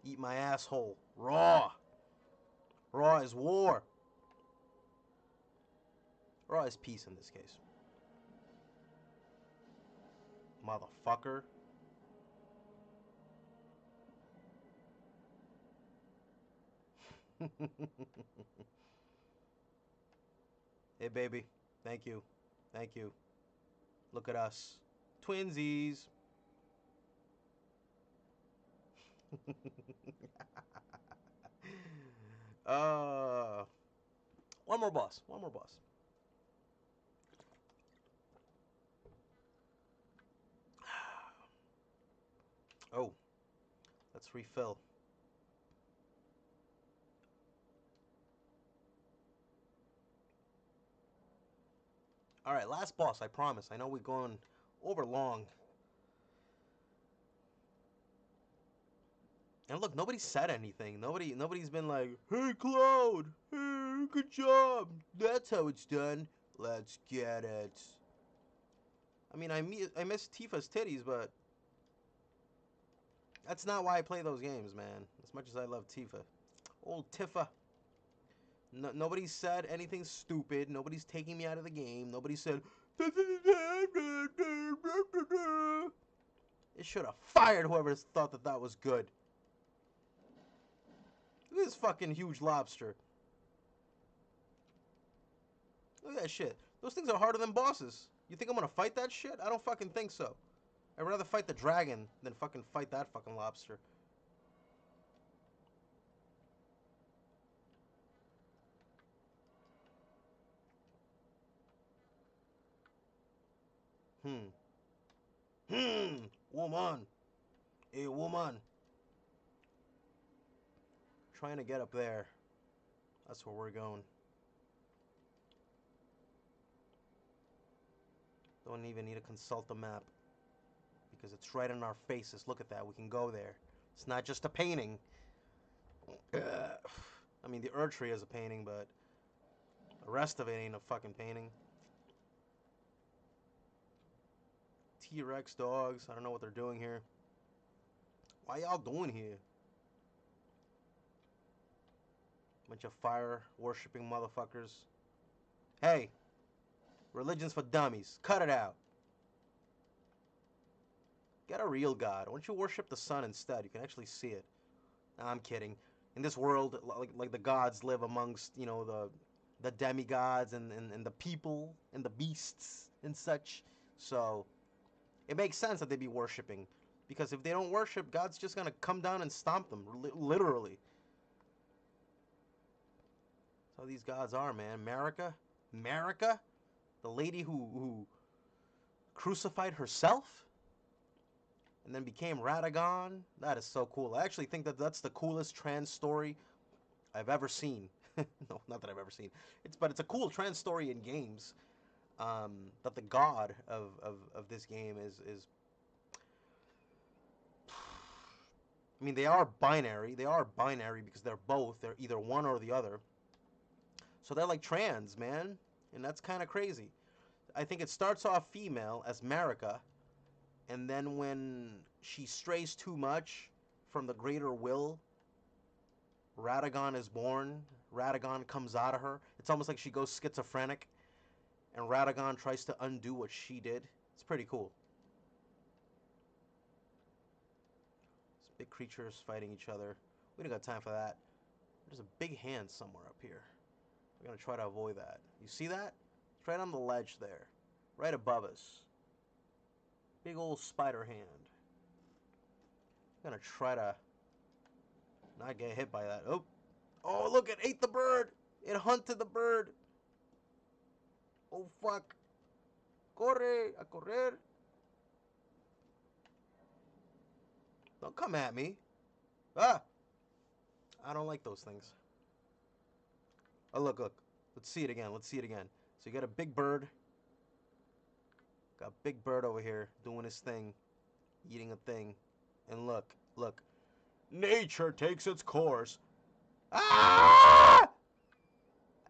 Eat my asshole. Raw. Raw is war. Raw is peace in this case. Motherfucker. Hey, baby. Thank you. Thank you. Look at us. Twinsies. uh, one more boss. One more boss. Oh, let's refill. Alright, last boss, I promise. I know we're going over long. And look, nobody said anything. Nobody's been like, hey, Cloud, hey, good job. That's how it's done. Let's get it. I mean, I miss Tifa's titties, but that's not why I play those games, man. As much as I love Tifa. Old Tifa. No, nobody said anything stupid. Nobody's taking me out of the game. Nobody said, it should have fired whoever thought that that was good. Look at this fucking huge lobster. Look at that shit. Those things are harder than bosses. You think I'm gonna fight that shit? I don't fucking think so. I'd rather fight the dragon than fucking fight that fucking lobster. Woman. Hey, woman. Trying to get up there. That's where we're going. Don't even need to consult the map. Because it's right in our faces. Look at that. We can go there. It's not just a painting. I mean, the Erdtree is a painting, but the rest of it ain't a fucking painting. T-Rex dogs. I don't know what they're doing here. Why y'all doing here? Bunch of fire worshipping motherfuckers. Hey, religion's for dummies. Cut it out. Get a real god. Why don't you worship the sun instead? You can actually see it. Nah, I'm kidding. In this world, like the gods live amongst, you know, the demigods and the people and the beasts and such. So it makes sense that they be worshipping. Because if they don't worship, God's just gonna come down and stomp them, literally. That's how these gods are, man. America? America? The lady who crucified herself? And then became Radagon? That is so cool. I actually think that that's the coolest trans story I've ever seen. No, not that I've ever seen. But it's a cool trans story in games. That the god of this game is. I mean, they are binary. They are binary because they're both. They're either one or the other. So they're like trans, man, and that's kind of crazy. I think it starts off female as Marika, and then when she strays too much from the greater will, Radagon is born. Radagon comes out of her. It's almost like she goes schizophrenic, and Radagon tries to undo what she did. It's pretty cool. These big creatures fighting each other. We don't got time for that. There's a big hand somewhere up here. We're going to try to avoid that. You see that? It's right on the ledge there. Right above us. Big old spider hand. I'm going to try to not get hit by that. Oh! Oh, look, it ate the bird! It hunted the bird! Oh, fuck. Corre, a correr. Don't come at me. Ah! I don't like those things. Oh, look, look. Let's see it again. Let's see it again. So you got a big bird. Got a big bird over here doing his thing. Eating a thing. And look, look. Nature takes its course. Ah!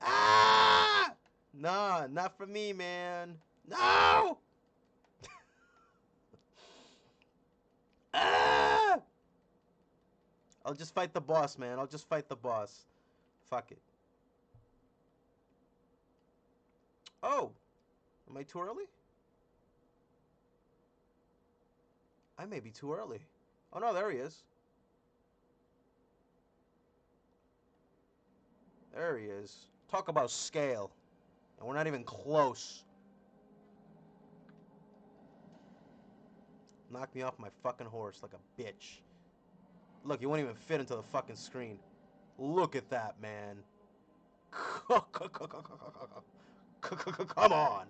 Ah! Nah, not for me, man. No! Ah! I'll just fight the boss, man. I'll just fight the boss. Fuck it. Oh! Am I too early? I may be too early. Oh no, there he is. There he is. Talk about scale. And we're not even close. Knock me off my fucking horse like a bitch. Look, you won't even fit into the fucking screen. Look at that, man. Come on.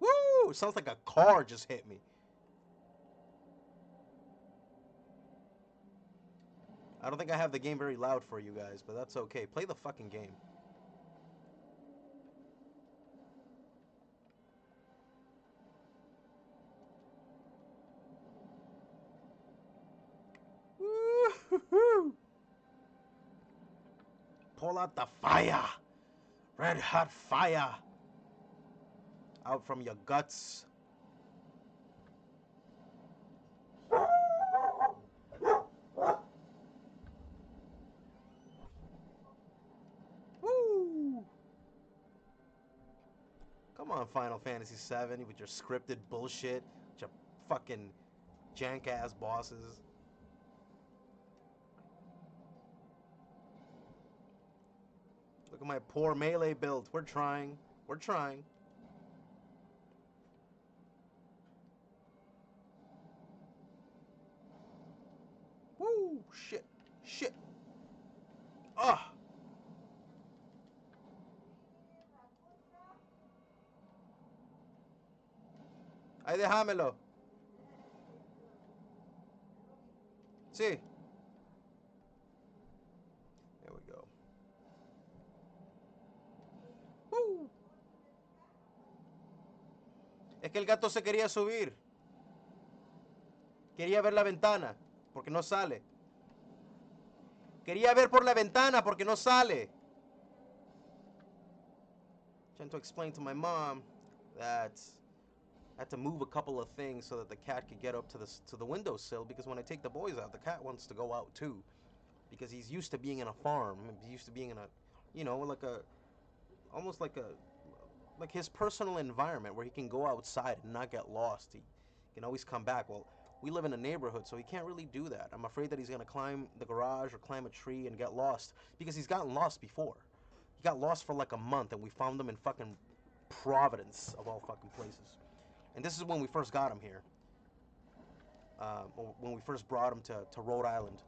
Woo! Sounds like a car just hit me. I don't think I have the game very loud for you guys, but that's okay. Play the fucking game. Woo-hoo-hoo. Pull out the fire. Red hot fire. Out from your guts. Woo! Come on, Final Fantasy VII, with your scripted bullshit, with your fucking jank-ass bosses. Look at my poor melee build. We're trying. We're trying. Woo! Shit. Shit. Ah! Ahí déjamelo. Sí. There we go. Woo! Es que el gato se quería subir. Quería ver la ventana, porque no sale. Quería ver por la ventana, porque no sale. Trying to explain to my mom that I had to move a couple of things so that the cat could get up to the windowsill, because when I take the boys out, the cat wants to go out too, because he's used to being in a farm. He's used to being in a, you know, like a, almost like his personal environment where he can go outside and not get lost. He can always come back. Well, we live in a neighborhood, so he can't really do that. I'm afraid that he's gonna climb the garage or climb a tree and get lost, because he's gotten lost before. He got lost for like a month, and we found him in fucking Providence, of all fucking places. And this is when we first got him here. When we first brought him to Rhode Island.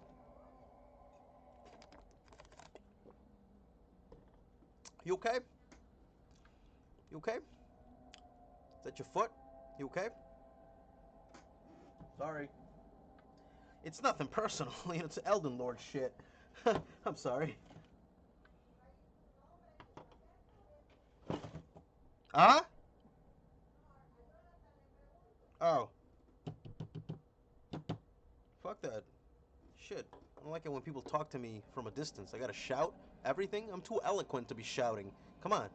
You okay? You okay? Is that your foot? You okay? Sorry. It's nothing personal. It's Elden Lord shit. I'm sorry. Huh? Oh. Fuck that. Shit. I don't like it when people talk to me from a distance. I gotta shout everything? I'm too eloquent to be shouting. Come on.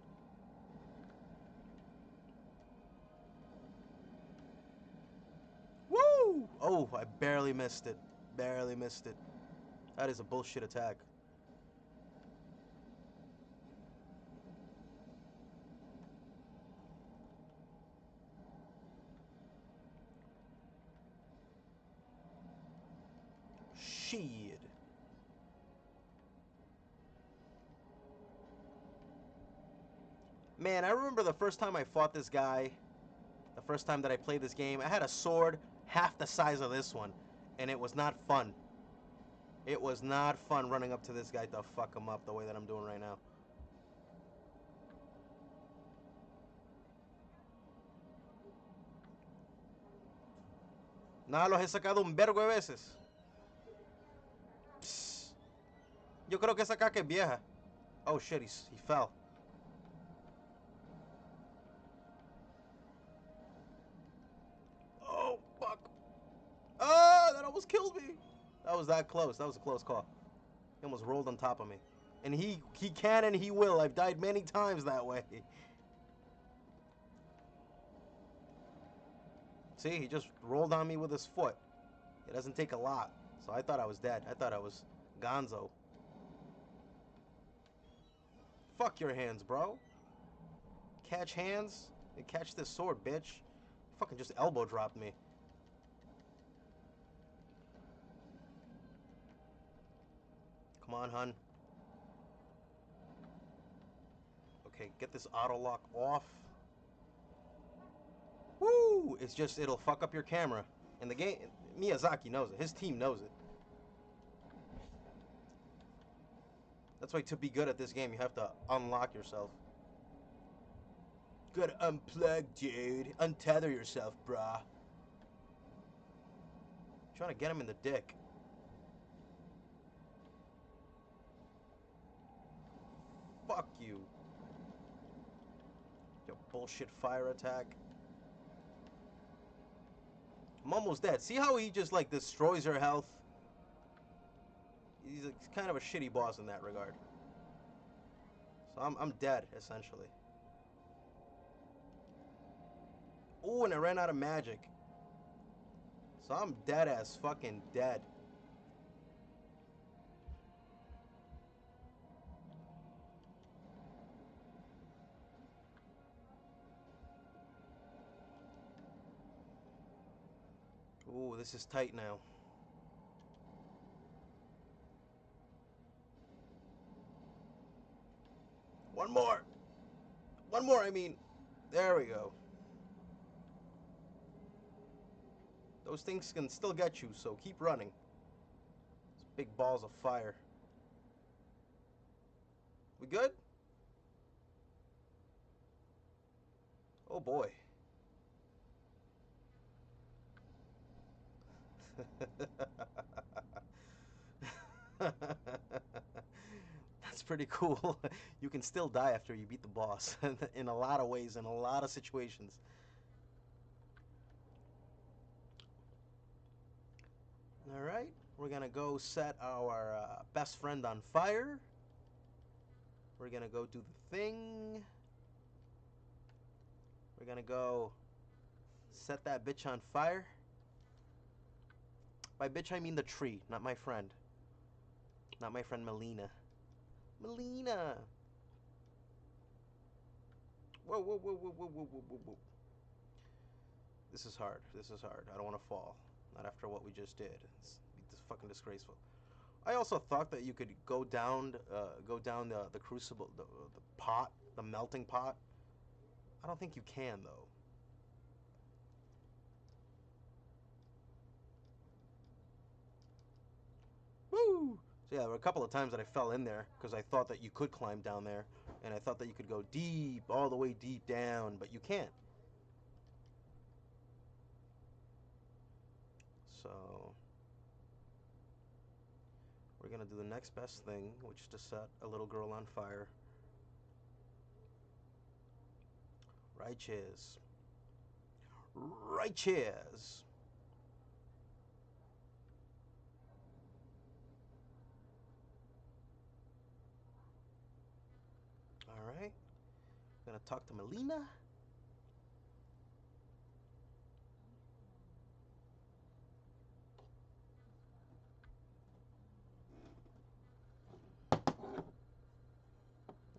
Woo! Oh, I barely missed it. Barely missed it. That is a bullshit attack. Shit. Man, I remember the first time I fought this guy, the first time that I played this game, I had a sword half the size of this one, and it was not fun. It was not fun running up to this guy to fuck him up the way that I'm doing right now. Nada, los he sacado un vergo de veces. Psst. Yo creo que esa caca es vieja. Oh shit, he fell. Oh, fuck. Oh, that almost killed me. That was that close. That was a close call. He almost rolled on top of me. And he can and he will. I've died many times that way. See, he just rolled on me with his foot. It doesn't take a lot. So I thought I was dead. I thought I was gonzo. Fuck your hands, bro. Catch hands and catch this sword, bitch. Fucking just elbow dropped me. Come on, hun. Okay, get this auto lock off. Woo! It's just, it'll fuck up your camera. And the game, Miyazaki knows it. His team knows it. That's why to be good at this game, you have to unlock yourself. Gotta unplug, dude. Untether yourself, brah. Trying to get him in the dick. Fuck you. Your bullshit fire attack. I'm almost dead. See how he just like destroys your health? He's kind of a shitty boss in that regard. So I'm dead, essentially. Ooh, and I ran out of magic. So I'm dead as fucking dead. Ooh, this is tight now. One more! One more, I mean. There we go. Those things can still get you, so keep running. It's big balls of fire. We good? Oh boy. That's pretty cool. You can still die after you beat the boss in a lot of ways, in a lot of situations. Alright, we're gonna go set our best friend on fire. We're gonna go do the thing. We're gonna go set that bitch on fire. By bitch I mean the tree, not my friend. Not my friend Melina. Melina! Whoa, whoa, whoa, whoa, whoa, whoa, whoa, whoa. This is hard. This is hard. I don't want to fall. Not after what we just did. It's fucking disgraceful. I also thought that you could go down the crucible, the pot, the melting pot. I don't think you can, though. Woo! So yeah, there were a couple of times that I fell in there because I thought that you could climb down there, and I thought that you could go deep, all the way deep down, but you can't. So we're gonna gonna do the next best thing, which is to set a little girl on fire. Righteous. Righteous. Alright. Gonna talk to Melina.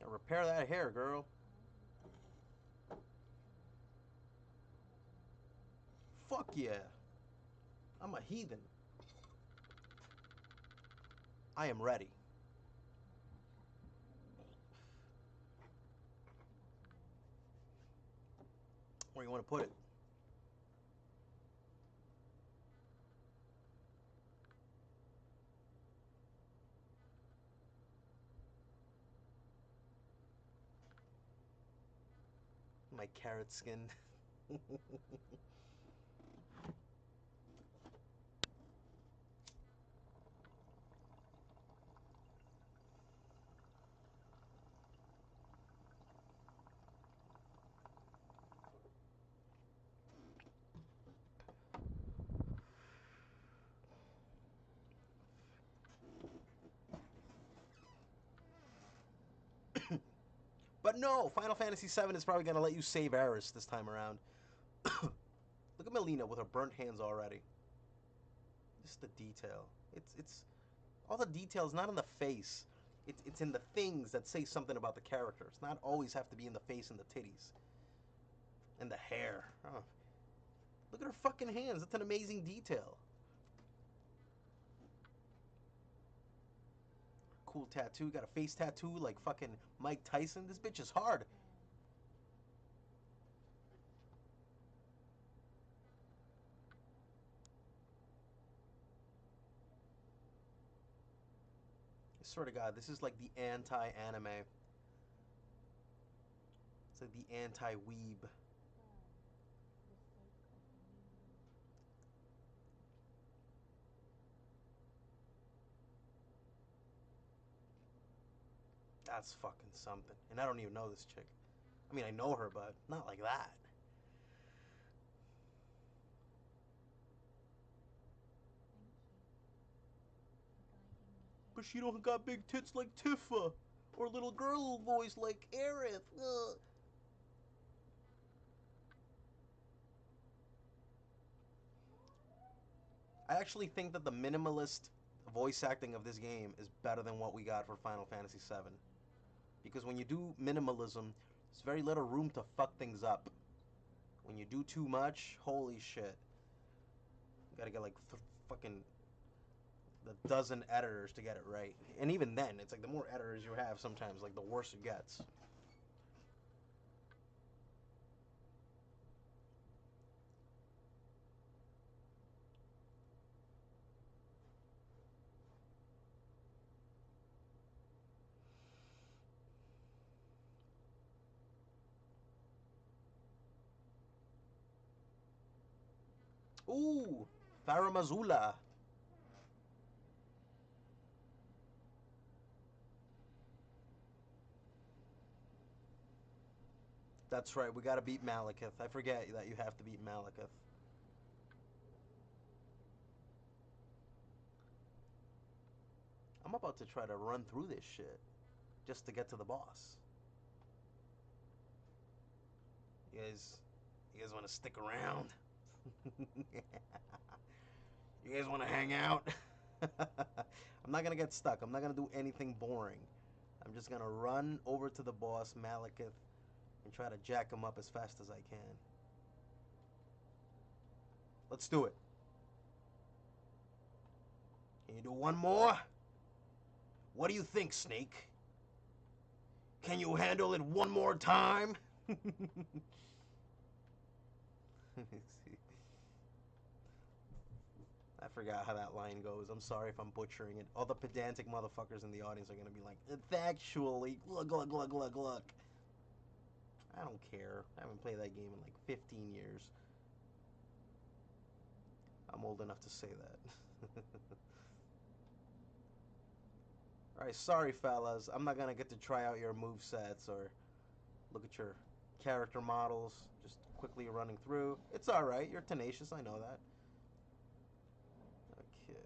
Now repair that hair, girl. Fuck yeah. I'm a heathen. I am ready. Where you want to put it? My carrot skin. But no, Final Fantasy VII is probably going to let you save Eris this time around. Look at Melina with her burnt hands already. Just the detail. It's all the details not in the face. It's in the things that say something about the character. It's not always have to be in the face and the titties. And the hair. Oh. Look at her fucking hands. That's an amazing detail. Cool tattoo. Got a face tattoo like fucking Mike Tyson. This bitch is hard. I swear to God, this is like the anti-anime. It's like the anti-weeb. That's fucking something. And I don't even know this chick. I mean, I know her, but not like that. But she don't got big tits like Tifa. Or little girl voice like Aerith. Ugh. I actually think that the minimalist voice acting of this game is better than what we got for Final Fantasy VII. Because when you do minimalism, there's very little room to fuck things up. When you do too much, holy shit. You gotta get like fucking the dozen editors to get it right. And even then, it's like the more editors you have, sometimes like the worse it gets. Ooh, Faramazula. That's right, we gotta beat Malekith. I forget that you have to beat Malekith. I'm about to try to run through this shit just to get to the boss. You guys want to stick around? You guys want to hang out? I'm not gonna get stuck. I'm not gonna do anything boring. I'm just gonna run over to the boss, Malekith, and try to jack him up as fast as I can. Let's do it. Can you do one more? What do you think, Snake? Can you handle it one more time? I forgot how that line goes. I'm sorry if I'm butchering it. All the pedantic motherfuckers in the audience are gonna be like, it's actually glug glug glug glug glug. I don't care. I haven't played that game in like 15 years. I'm old enough to say that. Alright, sorry fellas, I'm not gonna get to try out your move sets or look at your character models just quickly running through. It's alright, you're tenacious, I know that. Okay.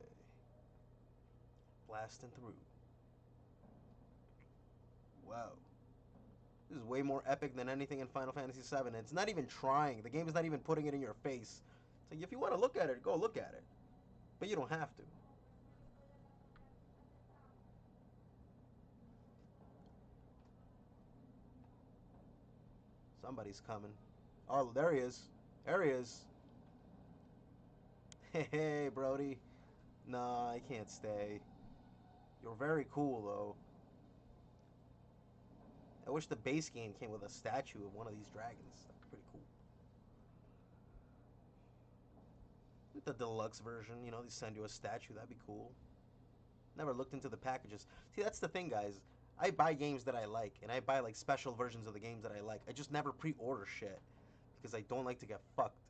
Blasting through. Wow. This is way more epic than anything in Final Fantasy VII. And it's not even trying. The game is not even putting it in your face. It's like, if you want to look at it, go look at it. But you don't have to. Somebody's coming. Oh, there he is. There he is. Hey, Brody. Nah, I can't stay. You're very cool, though. I wish the base game came with a statue of one of these dragons. That'd be pretty cool. The deluxe version, you know, they send you a statue. That'd be cool. Never looked into the packages. See, that's the thing, guys. I buy games that I like, and I buy like special versions of the games that I like. I just never pre-order shit because I don't like to get fucked.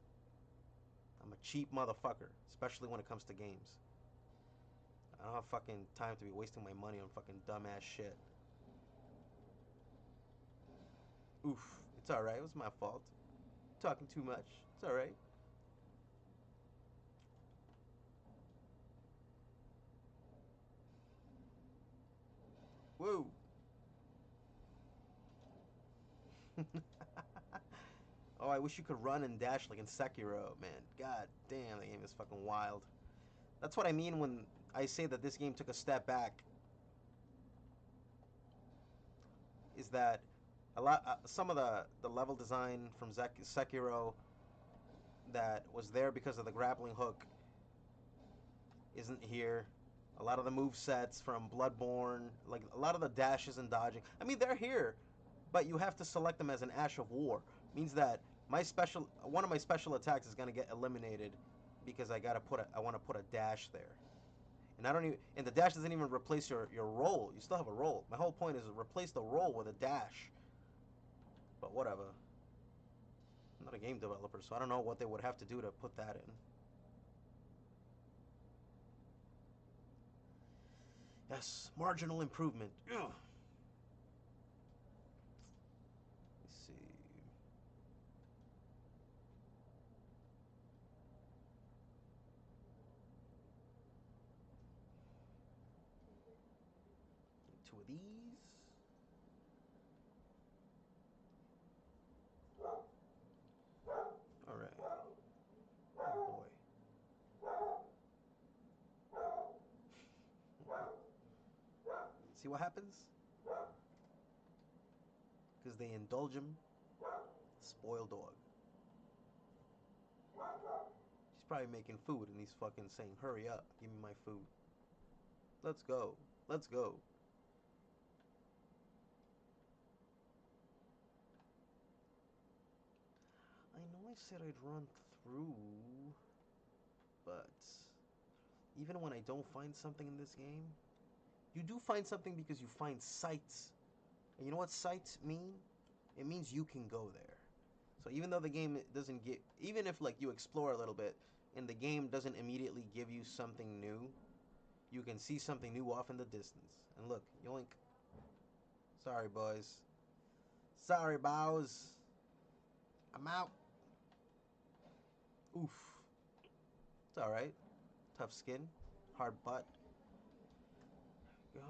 I'm a cheap motherfucker, especially when it comes to games. I don't have fucking time to be wasting my money on fucking dumbass shit. Oof. It's alright. It was my fault. Talking too much. It's alright. Whoa. Oh, I wish you could run and dash like in Sekiro, man. God damn, the game is fucking wild. That's what I mean when I say that this game took a step back. Is that a lot? Some of the level design from Sekiro that was there because of the grappling hook isn't here. A lot of the move sets from Bloodborne, like a lot of the dashes and dodging. I mean, they're here, but you have to select them as an Ash of War. Means that one of my special attacks is gonna get eliminated because I want to put a dash there. And I don't even, and the dash doesn't even replace your roll. You still have a roll. My whole point is to replace the roll with a dash. But whatever. I'm not a game developer, so I don't know what they would have to do to put that in. Yes, marginal improvement. Ugh. Let's see. Two of these. All right. Oh boy. See what happens? Because they indulge him. Spoiled dog. She's probably making food and he's fucking saying, hurry up, give me my food. Let's go. Let's go. I know I said I'd run through, but even when I don't find something in this game, you do find something because you find sights. And you know what sights mean? It means you can go there. So even though the game doesn't get, even if like you explore a little bit and the game doesn't immediately give you something new, you can see something new off in the distance. And look, yoink. Sorry, boys. Sorry, bows. I'm out. Oof. It's alright. Tough skin. Hard butt. Go.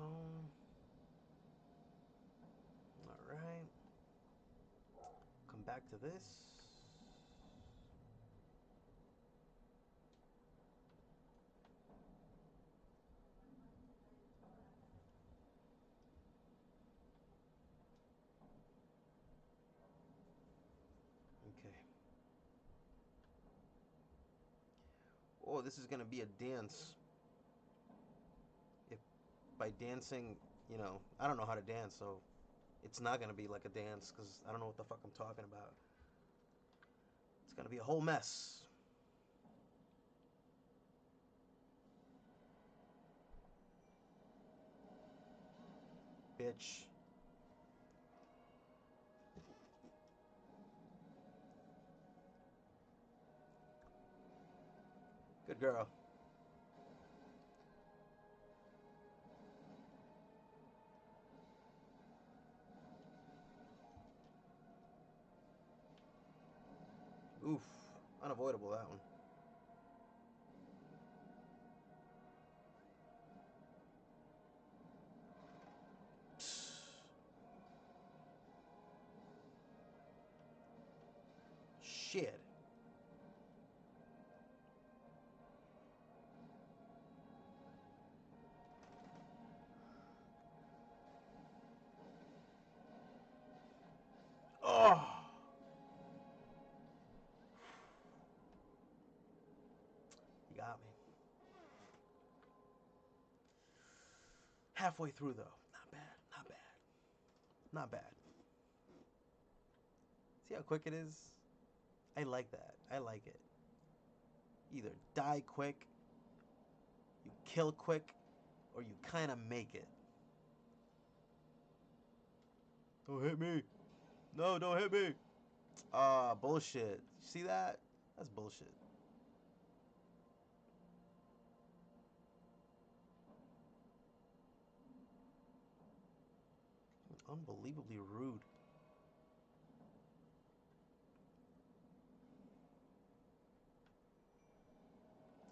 Alright. Come back to this. Okay. Oh, this is gonna be a dance. If by dancing, you know, I don't know how to dance, so it's not gonna be like a dance because I don't know what the fuck I'm talking about. It's gonna be a whole mess. Bitch. Good girl. Oof. Unavoidable, that one. Shit. Oh. You got me. Halfway through, though. Not bad. Not bad. Not bad. See how quick it is? I like that. I like it. Either die quick, you kill quick, or you kind of make it. Don't hit me. No, don't hit me. Ah, bullshit. See that? That's bullshit. Unbelievably rude.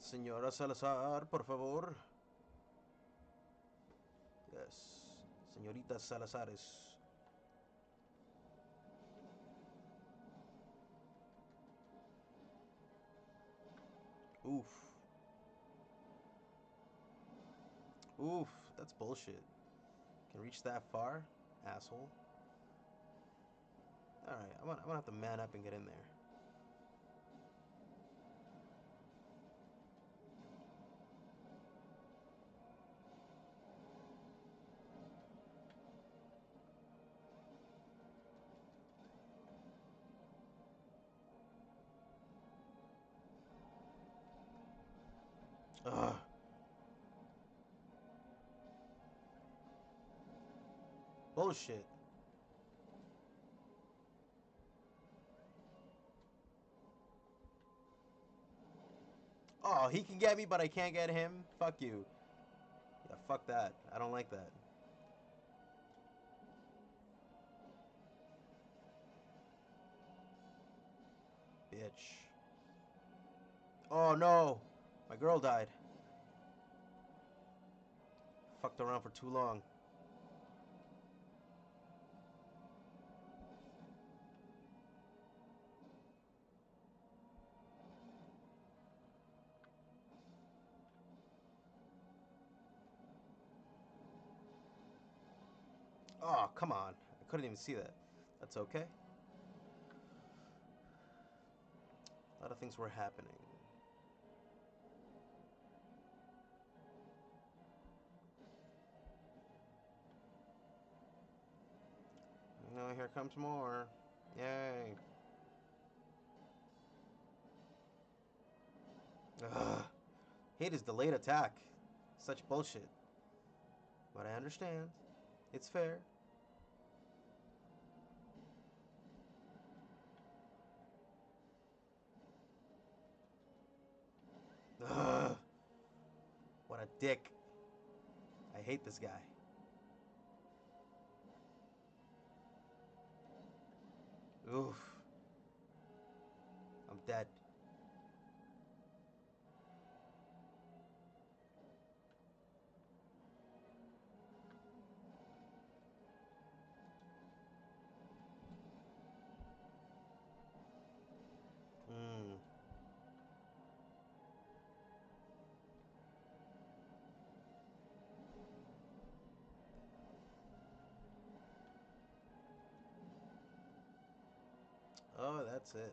Señora Salazar, por favor. Yes. Señorita Salazares. Oof. Oof. That's bullshit. Can reach that far? Asshole. Alright, I'm gonna have to man up and get in there. Ugh. Bullshit. Oh, he can get me, but I can't get him? Fuck you. Yeah, fuck that. I don't like that. Bitch. Oh, no. My girl died. Fucked around for too long. Oh, come on. I couldn't even see that. That's okay. A lot of things were happening. No, here comes more. Yay. Ugh. Hate his delayed attack. Such bullshit. But I understand. It's fair. Ugh. What a dick. I hate this guy. Oof. I'm dead. Mm. Oh, that's it.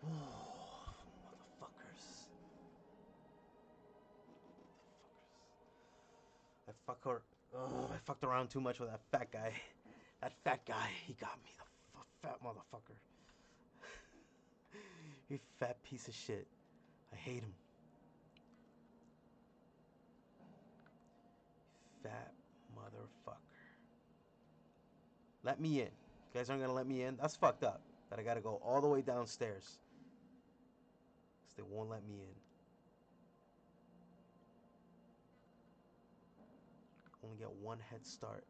Motherfuckers. I fuck her. Oh, I fucked around too much with that fat guy. That fat guy, he got me. The fat motherfucker. You fat piece of shit. I hate him. Fat motherfucker. Let me in. You guys aren't gonna let me in? That's fucked up. That I gotta go all the way downstairs. Because they won't let me in. Only get one head start.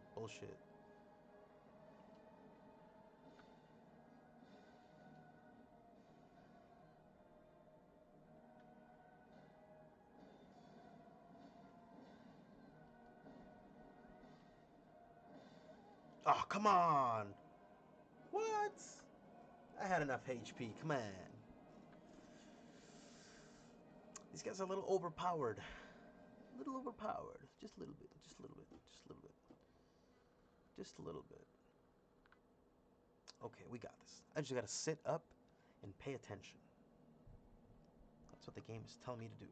god. Bullshit. Oh, come on. What? I had enough HP. Come on. These guys are a little overpowered. A little overpowered. Just a little bit. Just a little bit. Just a little bit. Just a little bit. Okay, we got this. I just gotta sit up and pay attention. That's what the game is telling me to do.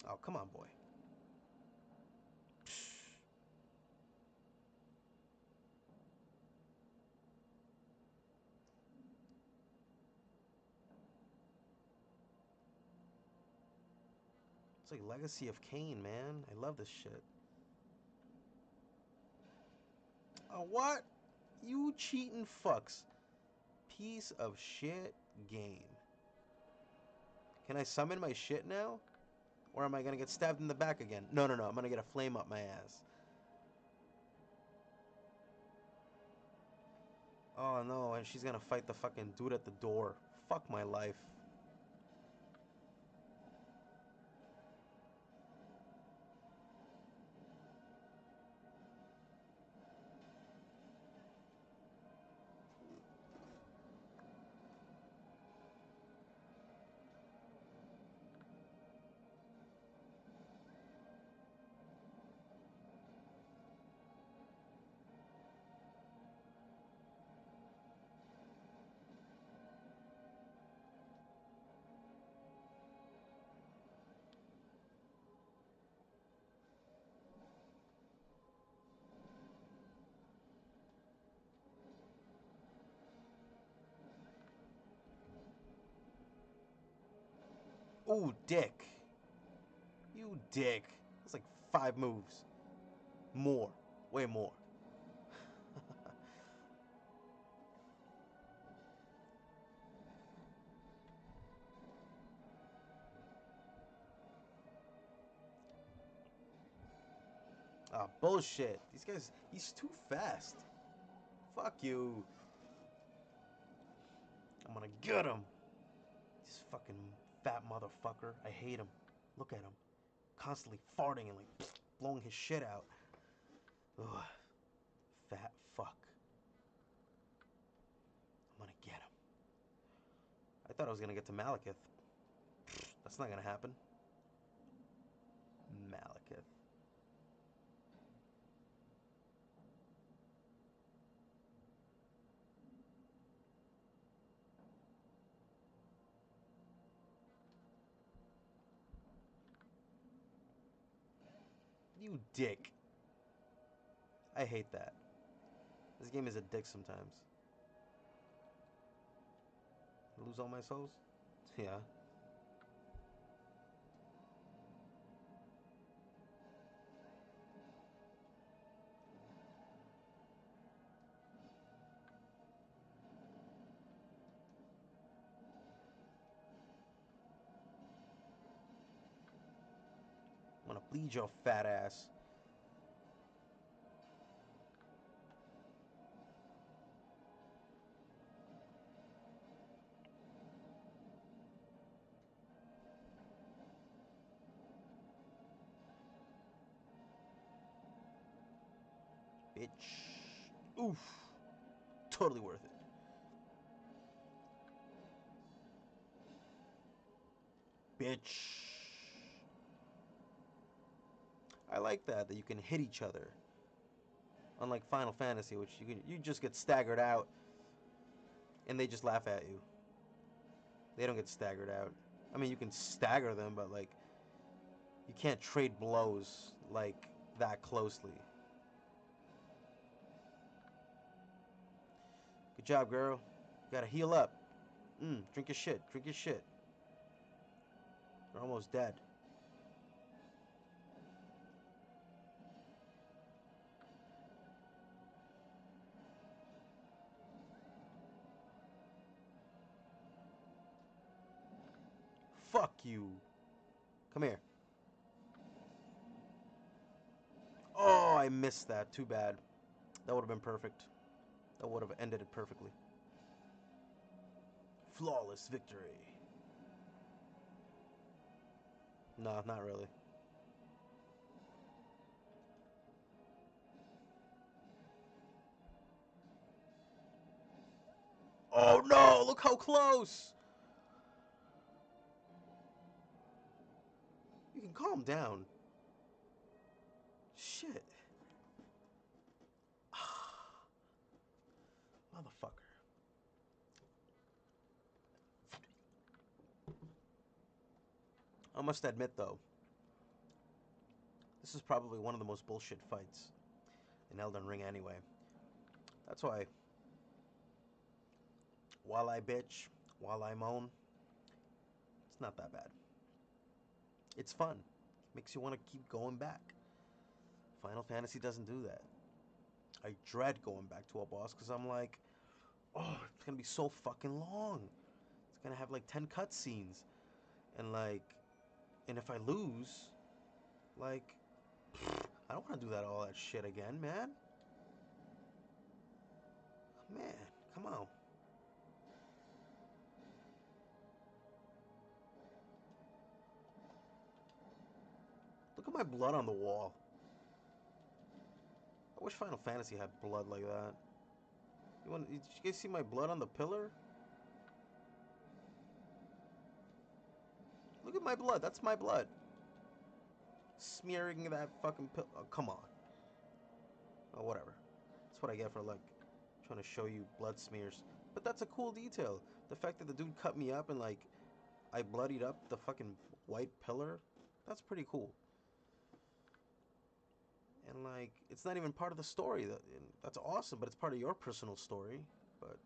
Oh, come on, boy. It's like Legacy of Kain, man. I love this shit. Oh, what? You cheating fucks. Piece of shit game. Can I summon my shit now? Or am I gonna get stabbed in the back again? No, no, no. I'm gonna get a flame up my ass. Oh, no. And she's gonna fight the fucking dude at the door. Fuck my life. Ooh, dick. You dick. That's like 5 moves. More. Way more. Ah, bullshit. These guys, he's too fast. Fuck you. I'm gonna get him. This fucking fat motherfucker. I hate him. Look at him. Constantly farting and like blowing his shit out. Ugh. Fat fuck. I'm gonna get him. I thought I was gonna get to Malekith. That's not gonna happen. Malekith. You dick. I hate that. This game is a dick sometimes. Lose all my souls? Yeah. I'm gonna bleed your fat ass. Bitch. Oof. Totally worth it. Bitch. I like that you can hit each other. Unlike Final Fantasy, which you just get staggered out and they just laugh at you. They don't get staggered out. I mean, you can stagger them, but like you can't trade blows like that closely. Good job, girl. You gotta heal up. Drink your shit. Drink your shit. You're almost dead. Fuck you. Come here. Oh, I missed that. Too bad. That would have been perfect. That would have ended it perfectly. Flawless victory. No, not really. Oh no, look how close! You can calm down. Shit. Motherfucker. I must admit though, this is probably one of the most bullshit fights in Elden Ring anyway. That's why, while I bitch, while I moan, it's not that bad. It's fun. Makes you want to keep going back. Final Fantasy doesn't do that. I dread going back to a boss because I'm like, oh, it's going to be so fucking long. It's going to have like 10 cutscenes. And like, and if I lose, like, I don't want to do that all that shit again, man. Man, come on. Look at my blood on the wall. I wish Final Fantasy had blood like that. Did you guys see my blood on the pillar? Look at my blood. That's my blood. Smearing that fucking pillar. Oh, come on. Oh, whatever. That's what I get for, like, trying to show you blood smears. But that's a cool detail. The fact that the dude cut me up and, like, I bloodied up the fucking white pillar. That's pretty cool. And, like, it's not even part of the story. That's awesome, but it's part of your personal story. But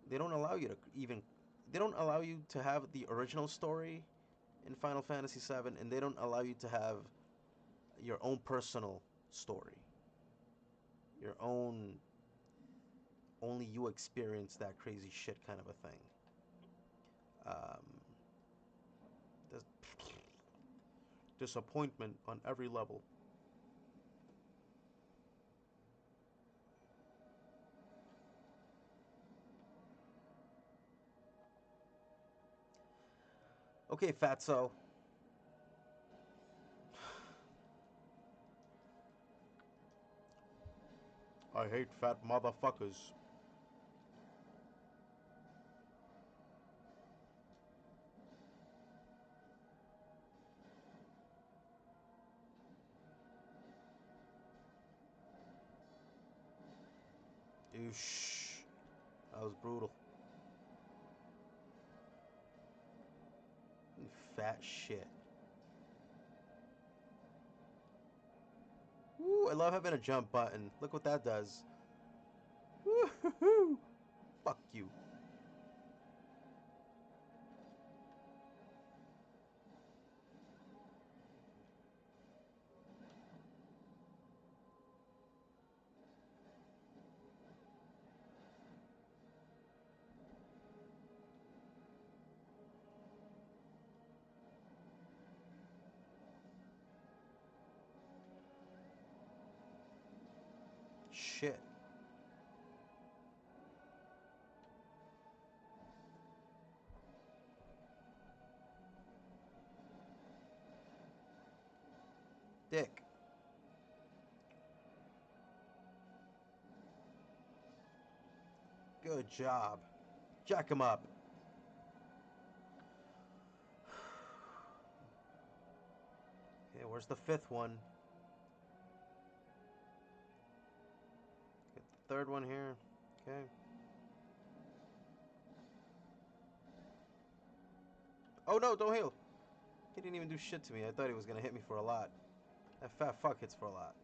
they don't allow you to even... They don't allow you to have the original story in Final Fantasy VII, and they don't allow you to have your own personal story. Your own... Only you experience that crazy shit kind of a thing. Disappointment on every level. Okay, Fatso. I hate fat motherfuckers. Oosh. That was brutal. You fat shit. Woo, I love having a jump button. Look what that does. Woo-hoo-hoo. Fuck you. Shit. Dick. Good job. Jack him up. Okay, where's the fifth one? Get the third one here. Okay. Oh no, don't heal. He didn't even do shit to me. I thought he was gonna hit me for a lot. That fat fuck hits for a lot.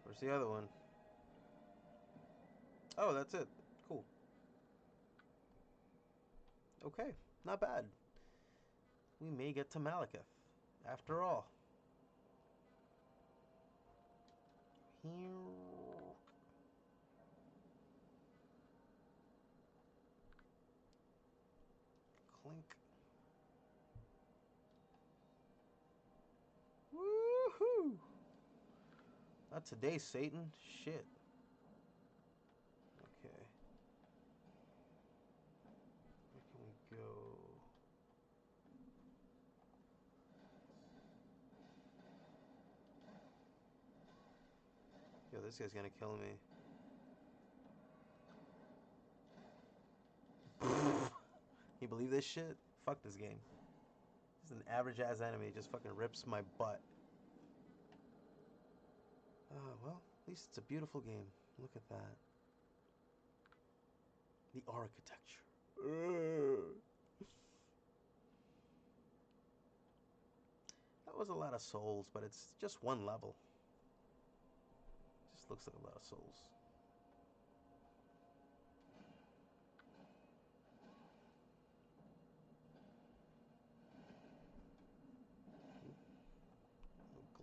Where's the other one? Oh, that's it. Cool. Okay, not bad. We may get to Malekith, after all. Here. Not today, Satan. Shit. Okay. Where can we go? Yo, this guy's gonna kill me. You believe this shit? Fuck this game. This is an average ass enemy. It just fucking rips my butt. Well, at least it's a beautiful game. Look at that. The architecture. That was a lot of souls, but it's just one level. Just looks like a lot of souls.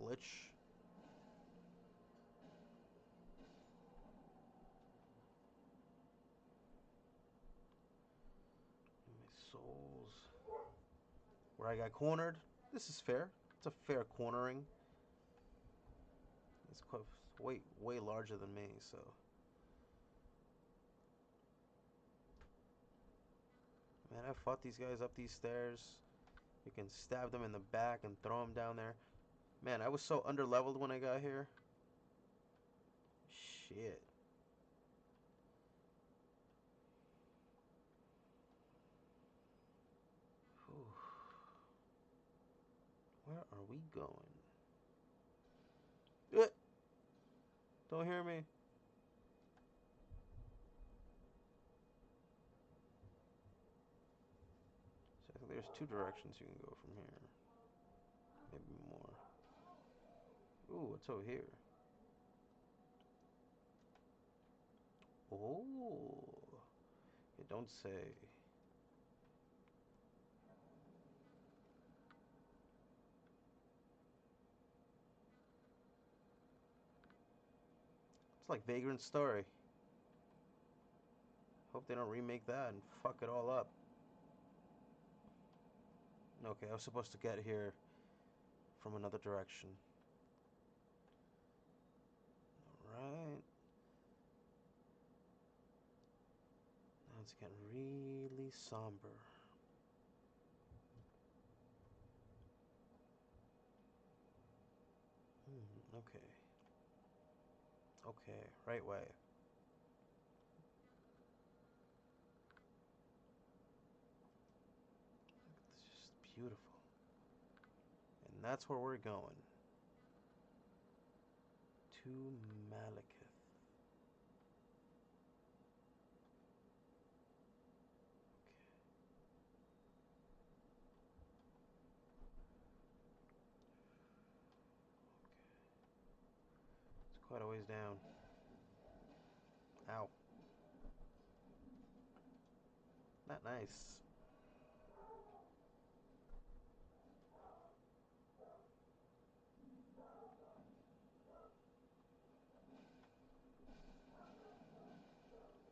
Glitch. My souls. Where I got cornered. This is fair. It's a fair cornering. It's quite way larger than me, so. Man, I fought these guys up these stairs. You can stab them in the back and throw them down there. Man, I was so underleveled when I got here. Shit. Whew. Where are we going? Don't hear me. So I think there's two directions you can go from here. Maybe more. Ooh, what's over here? Oh. You don't say. It's like Vagrant Story. Hope they don't remake that and fuck it all up. Okay, I was supposed to get here from another direction. Alright. Now it's getting really somber. Okay. Okay, right way. It's just beautiful. And that's where we're going. To Malekith. It's quite a ways down. Ow. Not nice.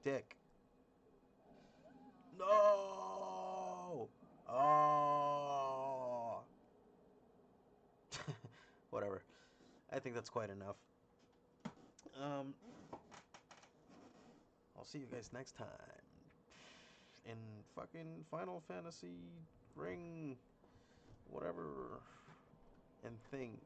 Dick. No! Oh! Whatever. I think that's quite enough. I'll see you guys next time. In fucking Final Fantasy Ring, whatever, and thing.